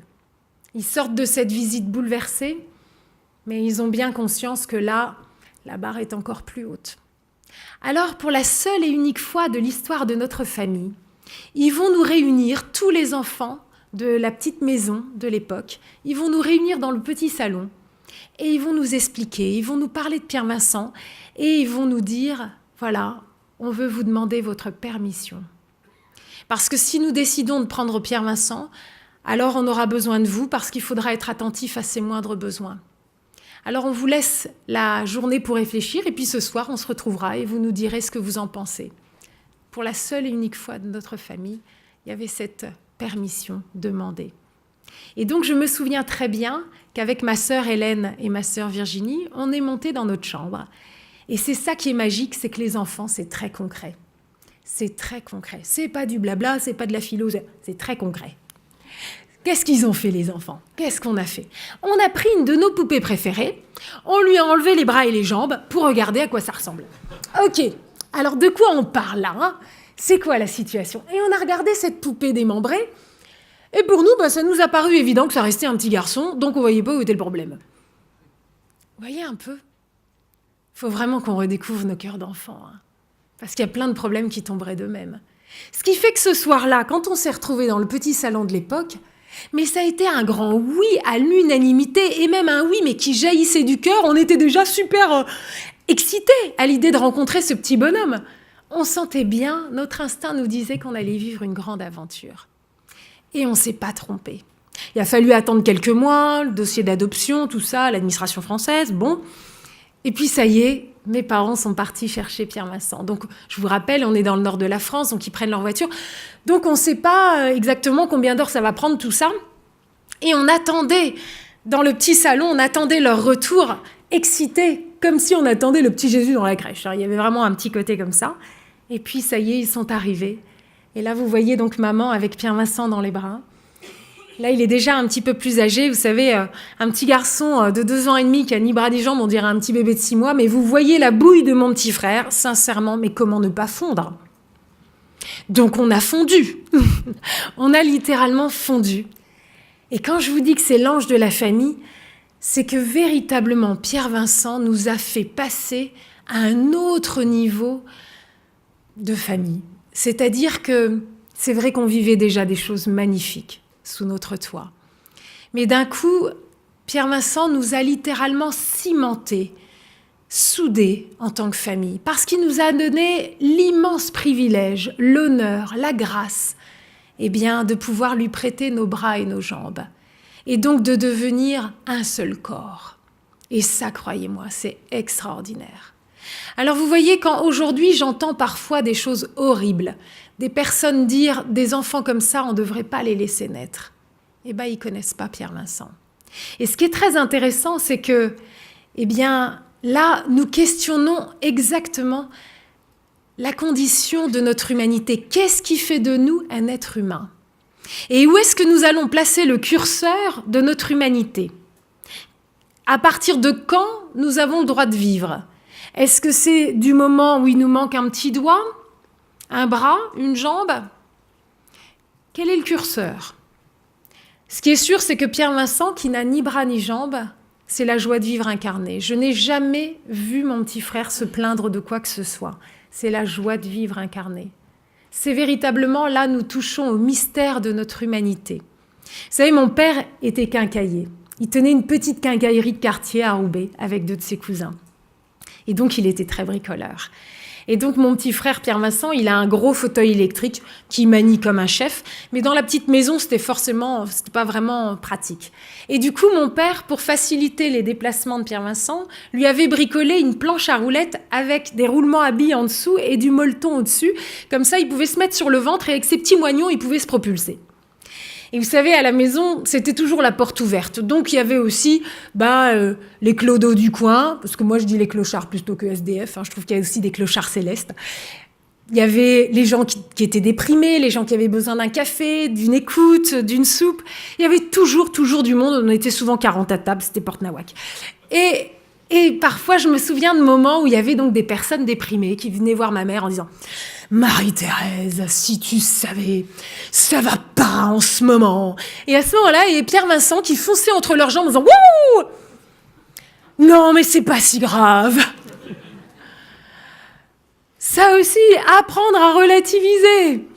Ils sortent de cette visite bouleversés, mais ils ont bien conscience que là, la barre est encore plus haute. Alors, pour la seule et unique fois de l'histoire de notre famille, ils vont nous réunir, tous les enfants de la petite maison de l'époque, ils vont nous réunir dans le petit salon et ils vont nous expliquer, ils vont nous parler de Pierre Vincent et ils vont nous dire, voilà, on veut vous demander votre permission. Parce que si nous décidons de prendre Pierre Vincent, alors on aura besoin de vous parce qu'il faudra être attentif à ses moindres besoins. Alors on vous laisse la journée pour réfléchir et puis ce soir on se retrouvera et vous nous direz ce que vous en pensez. Pour la seule et unique fois de notre famille, il y avait cette permission demandée. Et donc je me souviens très bien qu'avec ma sœur Hélène et ma sœur Virginie, on est montés dans notre chambre. Et c'est ça qui est magique, c'est que les enfants, c'est très concret. C'est très concret. C'est pas du blabla, c'est pas de la philo, c'est très concret. Qu'est-ce qu'ils ont fait, les enfants ? Qu'est-ce qu'on a fait ? On a pris une de nos poupées préférées, on lui a enlevé les bras et les jambes pour regarder à quoi ça ressemble. Ok, alors de quoi on parle là, hein ? C'est quoi la situation ? Et on a regardé cette poupée démembrée, et pour nous, ça nous a paru évident que ça restait un petit garçon, donc on voyait pas où était le problème. Vous voyez un peu ? Il faut vraiment qu'on redécouvre nos cœurs d'enfants, hein, parce qu'il y a plein de problèmes qui tomberaient d'eux-mêmes. Ce qui fait que ce soir-là, quand on s'est retrouvés dans le petit salon de l'époque, mais ça a été un grand oui à l'unanimité, et même un oui, mais qui jaillissait du cœur. On était déjà super excités à l'idée de rencontrer ce petit bonhomme. On sentait bien, notre instinct nous disait qu'on allait vivre une grande aventure. Et on ne s'est pas trompé. Il a fallu attendre quelques mois, le dossier d'adoption, tout ça, l'administration française, bon. Et puis ça y est, mes parents sont partis chercher Pierre Vincent. Donc, je vous rappelle, on est dans le nord de la France, donc ils prennent leur voiture. Donc, on ne sait pas exactement combien d'heures ça va prendre, tout ça. Et on attendait, dans le petit salon, on attendait leur retour, excités, comme si on attendait le petit Jésus dans la crèche. Alors, il y avait vraiment un petit côté comme ça. Et puis, ça y est, ils sont arrivés. Et là, vous voyez donc maman avec Pierre Vincent dans les bras. Là, il est déjà un petit peu plus âgé. Vous savez, un petit garçon de 2 ans et demi qui a ni bras ni jambes, on dirait un petit bébé de 6 mois. Mais vous voyez la bouille de mon petit frère. Sincèrement, mais comment ne pas fondre ? Donc, on a fondu. On a littéralement fondu. Et quand je vous dis que c'est l'ange de la famille, c'est que véritablement, Pierre Vincent nous a fait passer à un autre niveau de famille. C'est-à-dire que c'est vrai qu'on vivait déjà des choses magnifiques sous notre toit. Mais d'un coup, Pierre Vincent nous a littéralement cimentés, soudés en tant que famille, parce qu'il nous a donné l'immense privilège, l'honneur, la grâce, de pouvoir lui prêter nos bras et nos jambes, et donc de devenir un seul corps. Et ça, croyez-moi, c'est extraordinaire. Alors vous voyez, quand aujourd'hui j'entends parfois des choses horribles, des personnes dire des enfants comme ça, on ne devrait pas les laisser naître. Ils ne connaissent pas Pierre Vincent. Et ce qui est très intéressant, c'est que, eh bien, là, nous questionnons exactement la condition de notre humanité. Qu'est-ce qui fait de nous un être humain? Et où est-ce que nous allons placer le curseur de notre humanité? À partir de quand nous avons le droit de vivre? Est-ce que c'est du moment où il nous manque un petit doigt, un bras, une jambe? Quel est le curseur? Ce qui est sûr, c'est que Pierre Vincent, qui n'a ni bras ni jambes, c'est la joie de vivre incarnée. Je n'ai jamais vu mon petit frère se plaindre de quoi que ce soit. C'est la joie de vivre incarnée. C'est véritablement, là, nous touchons au mystère de notre humanité. Vous savez, mon père était quincaillier. Il tenait une petite quincaillerie de quartier à Roubaix avec 2 de ses cousins. Et donc, il était très bricoleur. Et donc, mon petit frère Pierre Vincent, il a un gros fauteuil électrique qu'il manie comme un chef. Mais dans la petite maison, c'était pas vraiment pratique. Et du coup, mon père, pour faciliter les déplacements de Pierre Vincent, lui avait bricolé une planche à roulettes avec des roulements à billes en dessous et du molleton au-dessus. Comme ça, il pouvait se mettre sur le ventre et avec ses petits moignons, il pouvait se propulser. Et vous savez, à la maison, c'était toujours la porte ouverte. Donc, il y avait aussi les clodos du coin, parce que moi, je dis les clochards plutôt que SDF. Je trouve qu'il y a aussi des clochards célestes. Il y avait les gens qui étaient déprimés, les gens qui avaient besoin d'un café, d'une écoute, d'une soupe. Il y avait toujours du monde. On était souvent 40 à table, c'était Porte Nawak. Et parfois, je me souviens de moments où il y avait donc des personnes déprimées qui venaient voir ma mère en disant « Marie-Thérèse, si tu savais, ça va pas en ce moment. » Et à ce moment-là, il y a Pierre Vincent qui fonçait entre leurs jambes en disant « Wouh ! Non, mais c'est pas si grave. » Ça aussi, apprendre à relativiser.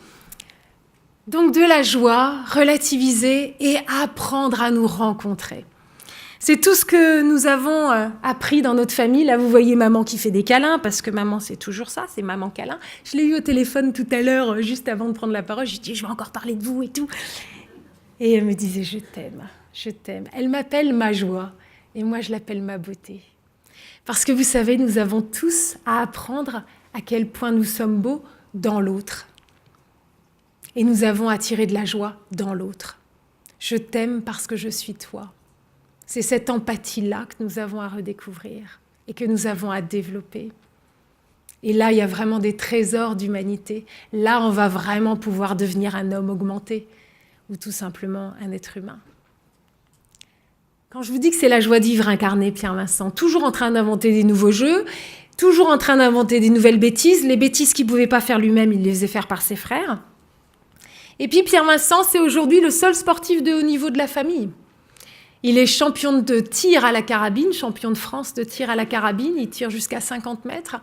Donc de la joie, relativiser et apprendre à nous rencontrer. C'est tout ce que nous avons appris dans notre famille. Là, vous voyez maman qui fait des câlins, parce que maman, c'est toujours ça, c'est maman câlin. Je l'ai eu au téléphone tout à l'heure, juste avant de prendre la parole. Je lui ai dit, je vais encore parler de vous et tout. Et elle me disait, je t'aime, je t'aime. Elle m'appelle ma joie, et moi, je l'appelle ma beauté. Parce que vous savez, nous avons tous à apprendre à quel point nous sommes beaux dans l'autre. Et nous avons à tirer de la joie dans l'autre. Je t'aime parce que je suis toi. C'est cette empathie-là que nous avons à redécouvrir et que nous avons à développer. Et là, il y a vraiment des trésors d'humanité. Là, on va vraiment pouvoir devenir un homme augmenté ou tout simplement un être humain. Quand je vous dis que c'est la joie de vivre incarnée, Pierre Vincent, toujours en train d'inventer des nouveaux jeux, toujours en train d'inventer des nouvelles bêtises. Les bêtises qu'il ne pouvait pas faire lui-même, il les faisait faire par ses frères. Et puis Pierre Vincent, c'est aujourd'hui le seul sportif de haut niveau de la famille. Il est champion de tir à la carabine, champion de France de tir à la carabine. Il tire jusqu'à 50 mètres.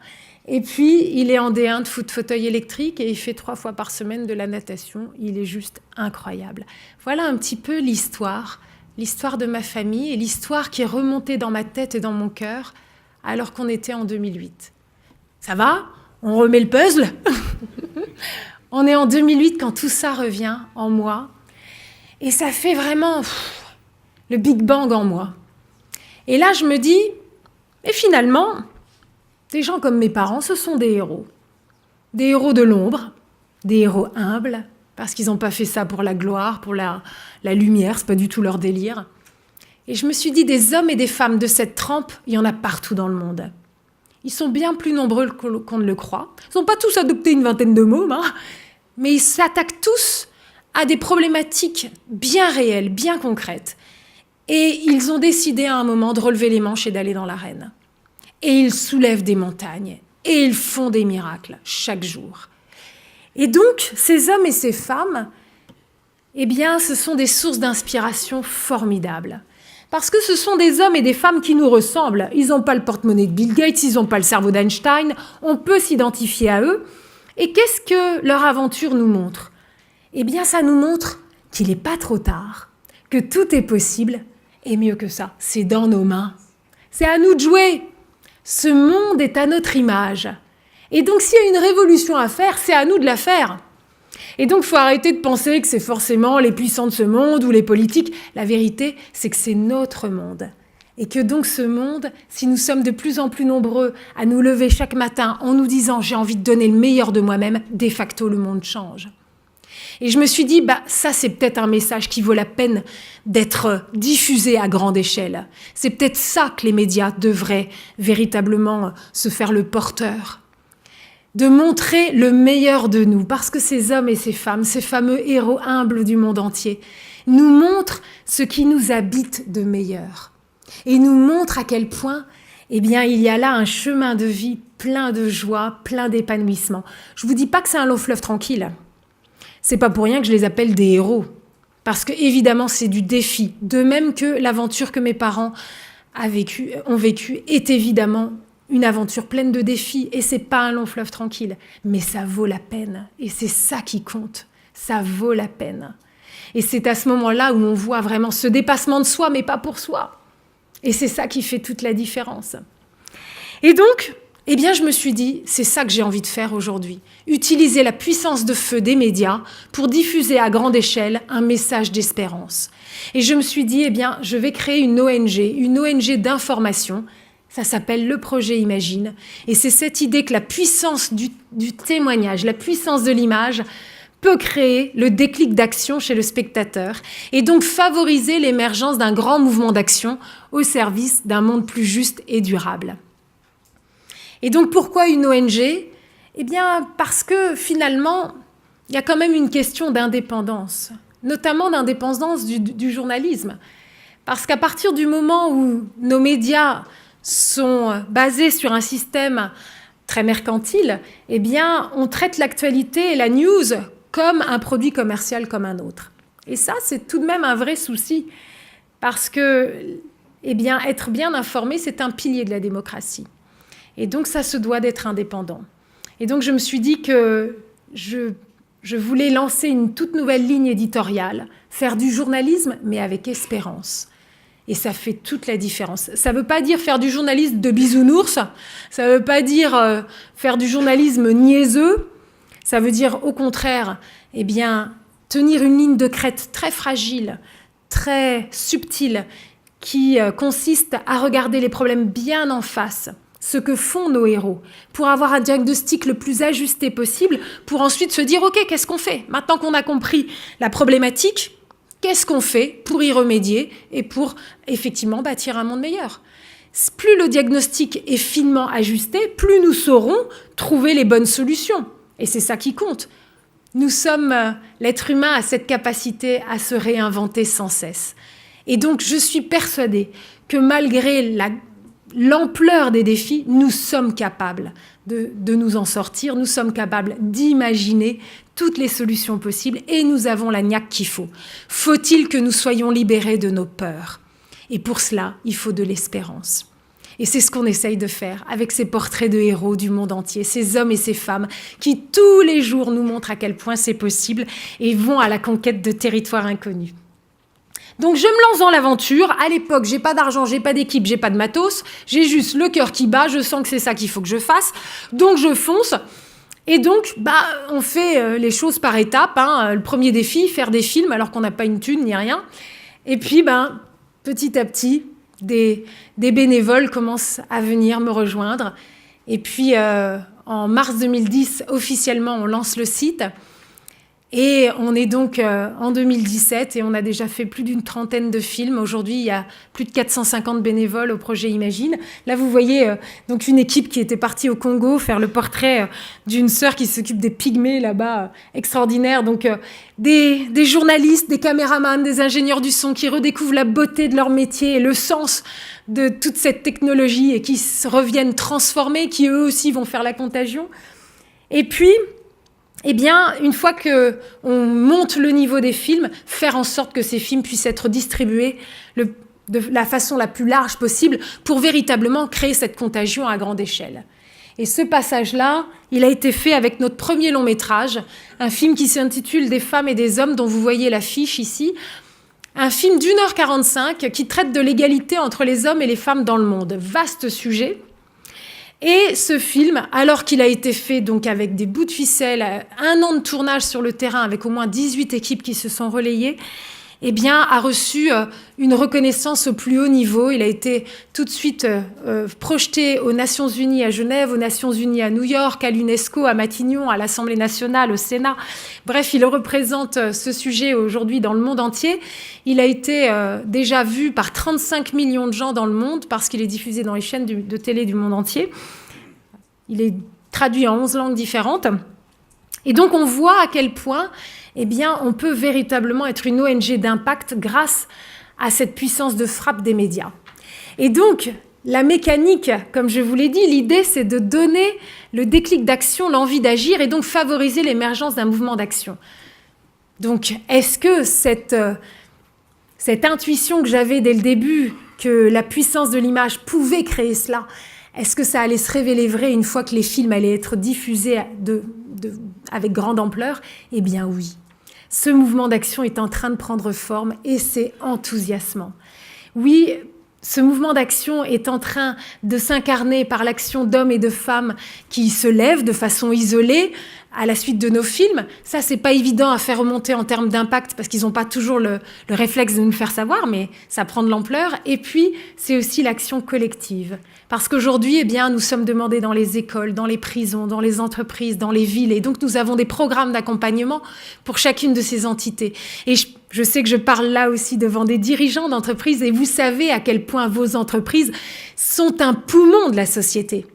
Et puis, il est en D1 de fauteuil électrique et il fait 3 fois par semaine de la natation. Il est juste incroyable. Voilà un petit peu l'histoire de ma famille et l'histoire qui est remontée dans ma tête et dans mon cœur alors qu'on était en 2008. Ça va ? On remet le puzzle ? On est en 2008 quand tout ça revient en moi. Et ça fait vraiment le Big Bang en moi. Et là, je me dis, mais finalement, des gens comme mes parents, ce sont des héros. Des héros de l'ombre, des héros humbles, parce qu'ils n'ont pas fait ça pour la gloire, pour la lumière, c'est pas du tout leur délire. Et je me suis dit, des hommes et des femmes de cette trempe, il y en a partout dans le monde. Ils sont bien plus nombreux qu'on ne le croit. Ils n'ont pas tous adopté une vingtaine de mômes, mais ils s'attaquent tous à des problématiques bien réelles, bien concrètes. Et ils ont décidé à un moment de relever les manches et d'aller dans l'arène. Et ils soulèvent des montagnes. Et ils font des miracles chaque jour. Et donc, ces hommes et ces femmes, eh bien, ce sont des sources d'inspiration formidables. Parce que ce sont des hommes et des femmes qui nous ressemblent. Ils n'ont pas le porte-monnaie de Bill Gates, ils n'ont pas le cerveau d'Einstein. On peut s'identifier à eux. Et qu'est-ce que leur aventure nous montre ? Eh bien, ça nous montre qu'il n'est pas trop tard, que tout est possible. Et mieux que ça, c'est dans nos mains. C'est à nous de jouer. Ce monde est à notre image. Et donc, s'il y a une révolution à faire, c'est à nous de la faire. Et donc, il faut arrêter de penser que c'est forcément les puissants de ce monde ou les politiques. La vérité, c'est que c'est notre monde. Et que donc ce monde, si nous sommes de plus en plus nombreux à nous lever chaque matin en nous disant « j'ai envie de donner le meilleur de moi-même », de facto, le monde change. Et je me suis dit, ça c'est peut-être un message qui vaut la peine d'être diffusé à grande échelle. C'est peut-être ça que les médias devraient véritablement se faire le porteur. De montrer le meilleur de nous, parce que ces hommes et ces femmes, ces fameux héros humbles du monde entier, nous montrent ce qui nous habite de meilleur. Et nous montrent à quel point, il y a là un chemin de vie plein de joie, plein d'épanouissement. Je vous dis pas que c'est un long fleuve tranquille. C'est pas pour rien que je les appelle des héros. Parce que, évidemment, c'est du défi. De même que l'aventure que mes parents ont vécue est évidemment une aventure pleine de défis. Et c'est pas un long fleuve tranquille. Mais ça vaut la peine. Et c'est ça qui compte. Ça vaut la peine. Et c'est à ce moment-là où on voit vraiment ce dépassement de soi, mais pas pour soi. Et c'est ça qui fait toute la différence. Et donc, je me suis dit, c'est ça que j'ai envie de faire aujourd'hui. Utiliser la puissance de feu des médias pour diffuser à grande échelle un message d'espérance. Et je me suis dit, je vais créer une ONG d'information. Ça s'appelle le projet Imagine. Et c'est cette idée que la puissance du témoignage, la puissance de l'image peut créer le déclic d'action chez le spectateur et donc favoriser l'émergence d'un grand mouvement d'action au service d'un monde plus juste et durable. Et donc, pourquoi une ONG ? Parce que finalement, il y a quand même une question d'indépendance, notamment d'indépendance du journalisme. Parce qu'à partir du moment où nos médias sont basés sur un système très mercantile, on traite l'actualité et la news comme un produit commercial comme un autre. Et ça, c'est tout de même un vrai souci, parce que être bien informé, c'est un pilier de la démocratie. Et donc, ça se doit d'être indépendant. Et donc, je me suis dit que je voulais lancer une toute nouvelle ligne éditoriale, faire du journalisme, mais avec espérance. Et ça fait toute la différence. Ça ne veut pas dire faire du journalisme de bisounours, ça ne veut pas dire faire du journalisme niaiseux, ça veut dire, au contraire, tenir une ligne de crête très fragile, très subtile, qui consiste à regarder les problèmes bien en face, ce que font nos héros, pour avoir un diagnostic le plus ajusté possible, pour ensuite se dire, OK, qu'est-ce qu'on fait ? Maintenant qu'on a compris la problématique, qu'est-ce qu'on fait pour y remédier et pour effectivement bâtir un monde meilleur ? Plus le diagnostic est finement ajusté, plus nous saurons trouver les bonnes solutions. Et c'est ça qui compte. L'être humain a cette capacité à se réinventer sans cesse. Et donc, je suis persuadée que malgré l'ampleur des défis, nous sommes capables de nous en sortir, nous sommes capables d'imaginer toutes les solutions possibles et nous avons la niaque qu'il faut. Faut-il que nous soyons libérés de nos peurs ? Et pour cela, il faut de l'espérance. Et c'est ce qu'on essaye de faire avec ces portraits de héros du monde entier, ces hommes et ces femmes qui tous les jours nous montrent à quel point c'est possible et vont à la conquête de territoires inconnus. Donc je me lance dans l'aventure. À l'époque, j'ai pas d'argent, j'ai pas d'équipe, j'ai pas de matos. J'ai juste le cœur qui bat, je sens que c'est ça qu'il faut que je fasse. Donc je fonce. Et donc, on fait les choses par étapes. Le premier défi, faire des films alors qu'on n'a pas une thune ni rien. Et puis, petit à petit, des bénévoles commencent à venir me rejoindre. Et puis, en mars 2010, officiellement, on lance le site. Et on est donc en 2017 et on a déjà fait plus d'une trentaine de films. Aujourd'hui, il y a plus de 450 bénévoles au projet Imagine. Là, vous voyez donc une équipe qui était partie au Congo faire le portrait d'une sœur qui s'occupe des pygmées là-bas, extraordinaire. Donc des journalistes, des caméramans, des ingénieurs du son qui redécouvrent la beauté de leur métier et le sens de toute cette technologie et qui reviennent transformés, qui eux aussi vont faire la contagion. Et puis, une fois qu'on monte le niveau des films, faire en sorte que ces films puissent être distribués de la façon la plus large possible pour véritablement créer cette contagion à grande échelle. Et ce passage-là, il a été fait avec notre premier long métrage, un film qui s'intitule « Des femmes et des hommes » dont vous voyez l'affiche ici, un film d'1h45 qui traite de l'égalité entre les hommes et les femmes dans le monde. Vaste sujet. Et ce film, alors qu'il a été fait donc avec des bouts de ficelle, 1 an de tournage sur le terrain avec au moins 18 équipes qui se sont relayées, eh bien, a reçu une reconnaissance au plus haut niveau. Il a été tout de suite projeté aux Nations Unies à Genève, aux Nations Unies à New York, à l'UNESCO, à Matignon, à l'Assemblée nationale, au Sénat. Bref, il représente ce sujet aujourd'hui dans le monde entier. Il a été déjà vu par 35 millions de gens dans le monde parce qu'il est diffusé dans les chaînes de télé du monde entier. Il est traduit en 11 langues différentes. Et donc, on voit à quel point, eh bien, on peut véritablement être une ONG d'impact grâce à cette puissance de frappe des médias. Et donc, la mécanique, comme je vous l'ai dit, l'idée, c'est de donner le déclic d'action, l'envie d'agir, et donc favoriser l'émergence d'un mouvement d'action. Donc, est-ce que cette intuition que j'avais dès le début, que la puissance de l'image pouvait créer cela, est-ce que ça allait se révéler vrai une fois que les films allaient être diffusés avec grande ampleur? Eh bien oui. Ce mouvement d'action est en train de prendre forme et c'est enthousiasmant. Oui, ce mouvement d'action est en train de s'incarner par l'action d'hommes et de femmes qui se lèvent de façon isolée à la suite de nos films. Ça, c'est pas évident à faire remonter en termes d'impact parce qu'ils n'ont pas toujours le réflexe de nous le faire savoir, mais ça prend de l'ampleur. Et puis, c'est aussi l'action collective. Parce qu'aujourd'hui, eh bien, nous sommes demandés dans les écoles, dans les prisons, dans les entreprises, dans les villes. Et donc, nous avons des programmes d'accompagnement pour chacune de ces entités. Et je sais que je parle là aussi devant des dirigeants d'entreprises et vous savez à quel point vos entreprises sont un poumon de la société.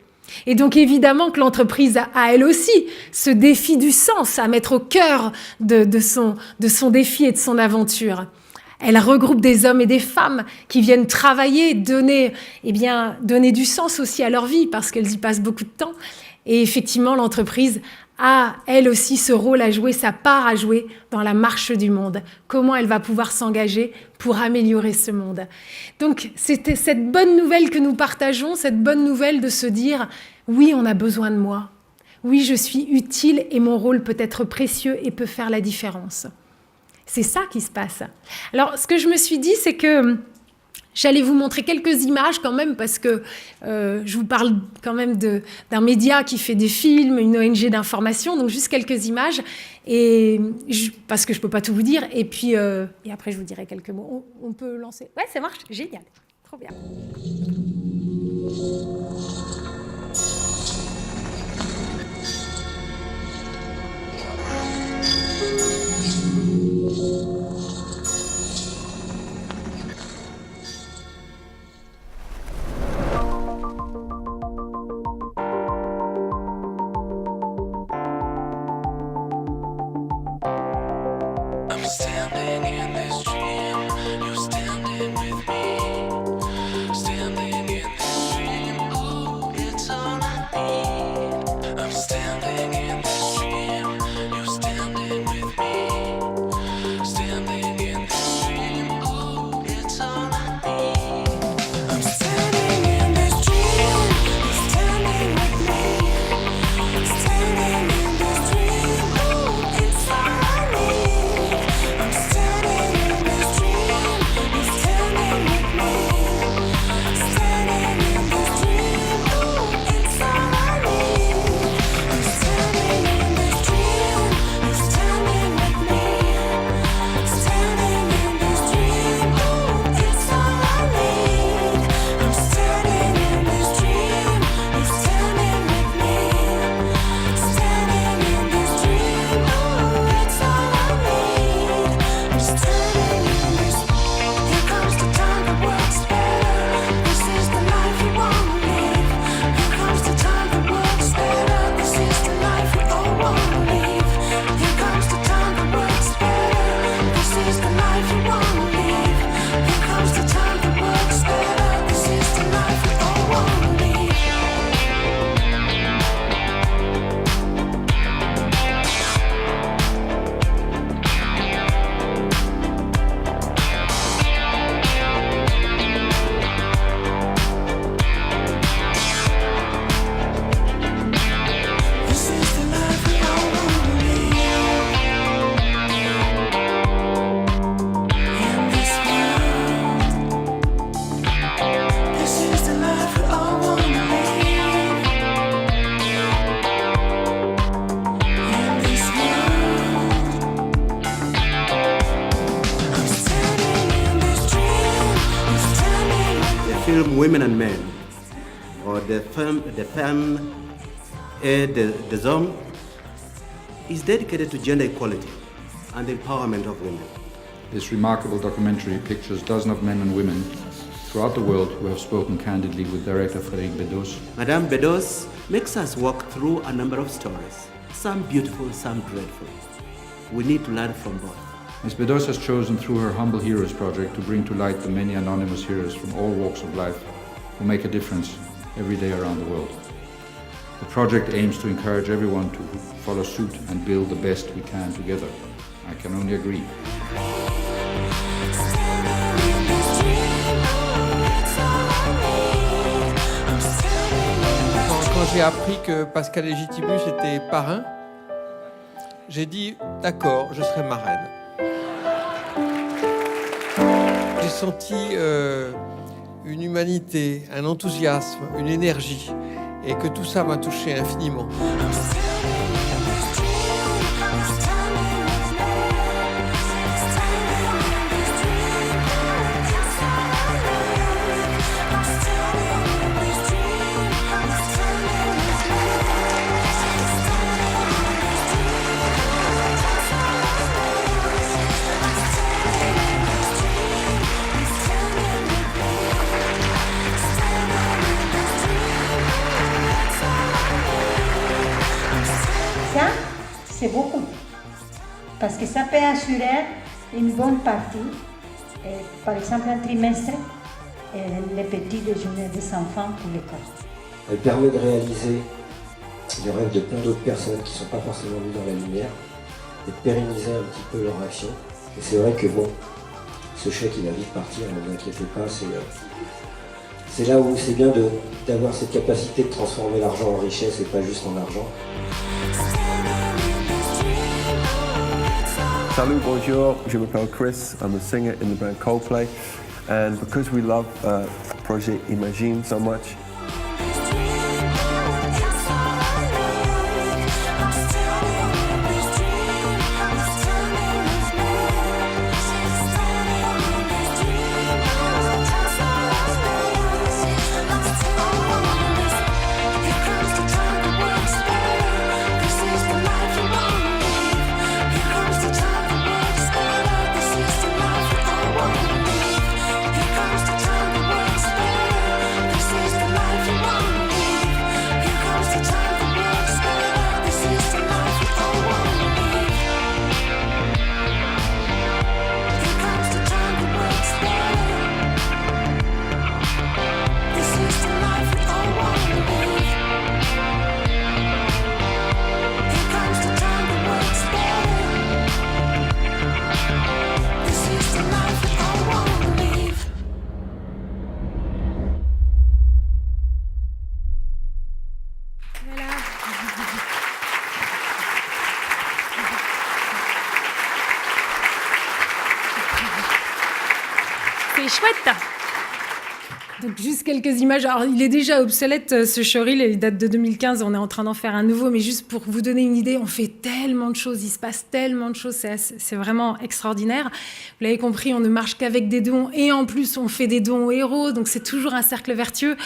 Et donc, évidemment que l'entreprise a elle aussi ce défi du sens à mettre au cœur de son défi et de son aventure. Elle regroupe des hommes et des femmes qui viennent travailler, donner du sens aussi à leur vie parce qu'elles y passent beaucoup de temps. Et effectivement, l'entreprise a, elle aussi, ce rôle à jouer, sa part à jouer dans la marche du monde. Comment elle va pouvoir s'engager pour améliorer ce monde. Donc, c'était cette bonne nouvelle que nous partageons, cette bonne nouvelle de se dire « Oui, on a besoin de moi. Oui, je suis utile et mon rôle peut être précieux et peut faire la différence. » C'est ça qui se passe. Alors, ce que je me suis dit, c'est que j'allais vous montrer quelques images quand même, parce que je vous parle quand même d'un média qui fait des films, une ONG d'information, donc juste quelques images, parce que je ne peux pas tout vous dire, et puis et après je vous dirai quelques mots. On peut lancer. Ouais, ça marche, génial, trop bien. Standing in this dream, you're standing with me. Standing in this dream, oh, it's all I women and men, or the femme et des hommes, is dedicated to gender equality and the empowerment of women. This remarkable documentary pictures dozens of men and women throughout the world who have spoken candidly with director Frédéric Bedos. Madame Bedos makes us walk through a number of stories, some beautiful, some dreadful. We need to learn from both. Ms. Bedos has chosen through her Humble Heroes project to bring to light the many anonymous heroes from all walks of life who make a difference every day around the world. The project aims to encourage everyone to follow suit and build the best we can together. I can only agree. Quand j'ai appris que Pascal Légitibus était parrain, j'ai dit d'accord, je serai marraine. J'ai senti une humanité, un enthousiasme, une énergie, et que tout ça m'a touché infiniment. Ça, c'est beaucoup. Parce que ça peut assurer une bonne partie. Par exemple, un trimestre, les petits déjeuners des enfants pour l'école. Elle permet de réaliser les rêves de plein d'autres personnes qui ne sont pas forcément mises dans la lumière et de pérenniser un petit peu leur action. Et c'est vrai que bon, ce chèque il va vite partir, ne vous inquiétez pas, c'est là où c'est bien d'avoir cette capacité de transformer l'argent en richesse et pas juste en argent. Salut, bonjour, je m'appelle Chris, I'm a singer in the band Coldplay, and because we love Project Imagine so much, C'est chouette. Donc juste quelques images. Alors il est déjà obsolète ce showreel, il date de 2015, on est en train d'en faire un nouveau, mais juste pour vous donner une idée, on fait tellement de choses, il se passe tellement de choses, c'est vraiment extraordinaire. Vous l'avez compris, on ne marche qu'avec des dons et en plus on fait des dons aux héros, donc c'est toujours un cercle vertueux.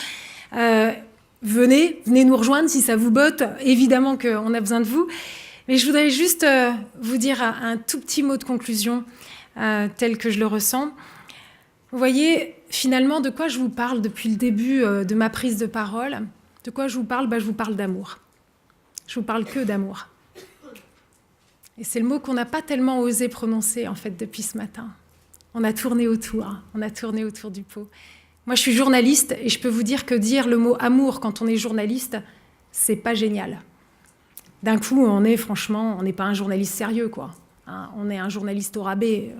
Venez nous rejoindre si ça vous botte, évidemment qu'on a besoin de vous. Mais je voudrais juste vous dire un tout petit mot de conclusion tel que je le ressens. Vous voyez, finalement, de quoi je vous parle depuis le début de ma prise de parole? De quoi je vous parle? Je vous parle d'amour. Je vous parle que d'amour. Et c'est le mot qu'on n'a pas tellement osé prononcer, en fait, depuis ce matin. On a tourné autour du pot. Moi, je suis journaliste et je peux vous dire que dire le mot amour quand on est journaliste, c'est pas génial. D'un coup, on n'est pas un journaliste sérieux, quoi. Hein, on est un journaliste au rabais.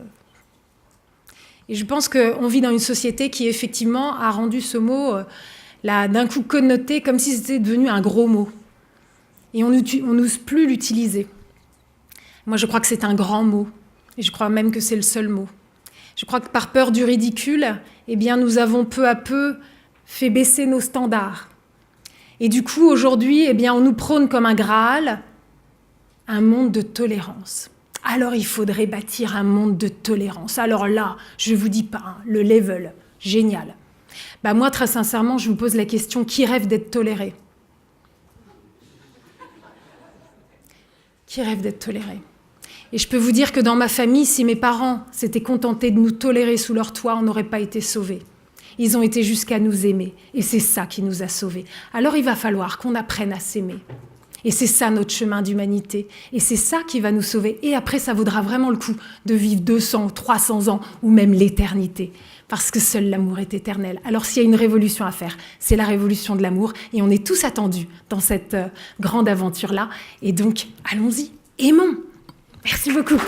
Et je pense qu'on vit dans une société qui, effectivement, a rendu ce mot, là, d'un coup connoté comme si c'était devenu un gros mot. Et on n'ose plus l'utiliser. Moi, je crois que c'est un grand mot. Et je crois même que c'est le seul mot. Je crois que par peur du ridicule, eh bien, nous avons peu à peu fait baisser nos standards. Et du coup, aujourd'hui, eh bien, on nous prône comme un Graal, un monde de tolérance. Alors, il faudrait bâtir un monde de tolérance. Alors là, je ne vous dis pas, hein, le level, génial. Bah moi, très sincèrement, je vous pose la question, qui rêve d'être toléré? Qui rêve d'être toléré? Et je peux vous dire que dans ma famille, si mes parents s'étaient contentés de nous tolérer sous leur toit, on n'aurait pas été sauvés. Ils ont été jusqu'à nous aimer. Et c'est ça qui nous a sauvés. Alors il va falloir qu'on apprenne à s'aimer. Et c'est ça notre chemin d'humanité. Et c'est ça qui va nous sauver. Et après, ça vaudra vraiment le coup de vivre 200, 300 ans ou même l'éternité. Parce que seul l'amour est éternel. Alors s'il y a une révolution à faire, c'est la révolution de l'amour. Et on est tous attendus dans cette grande aventure-là. Et donc, allons-y, aimons. Merci beaucoup.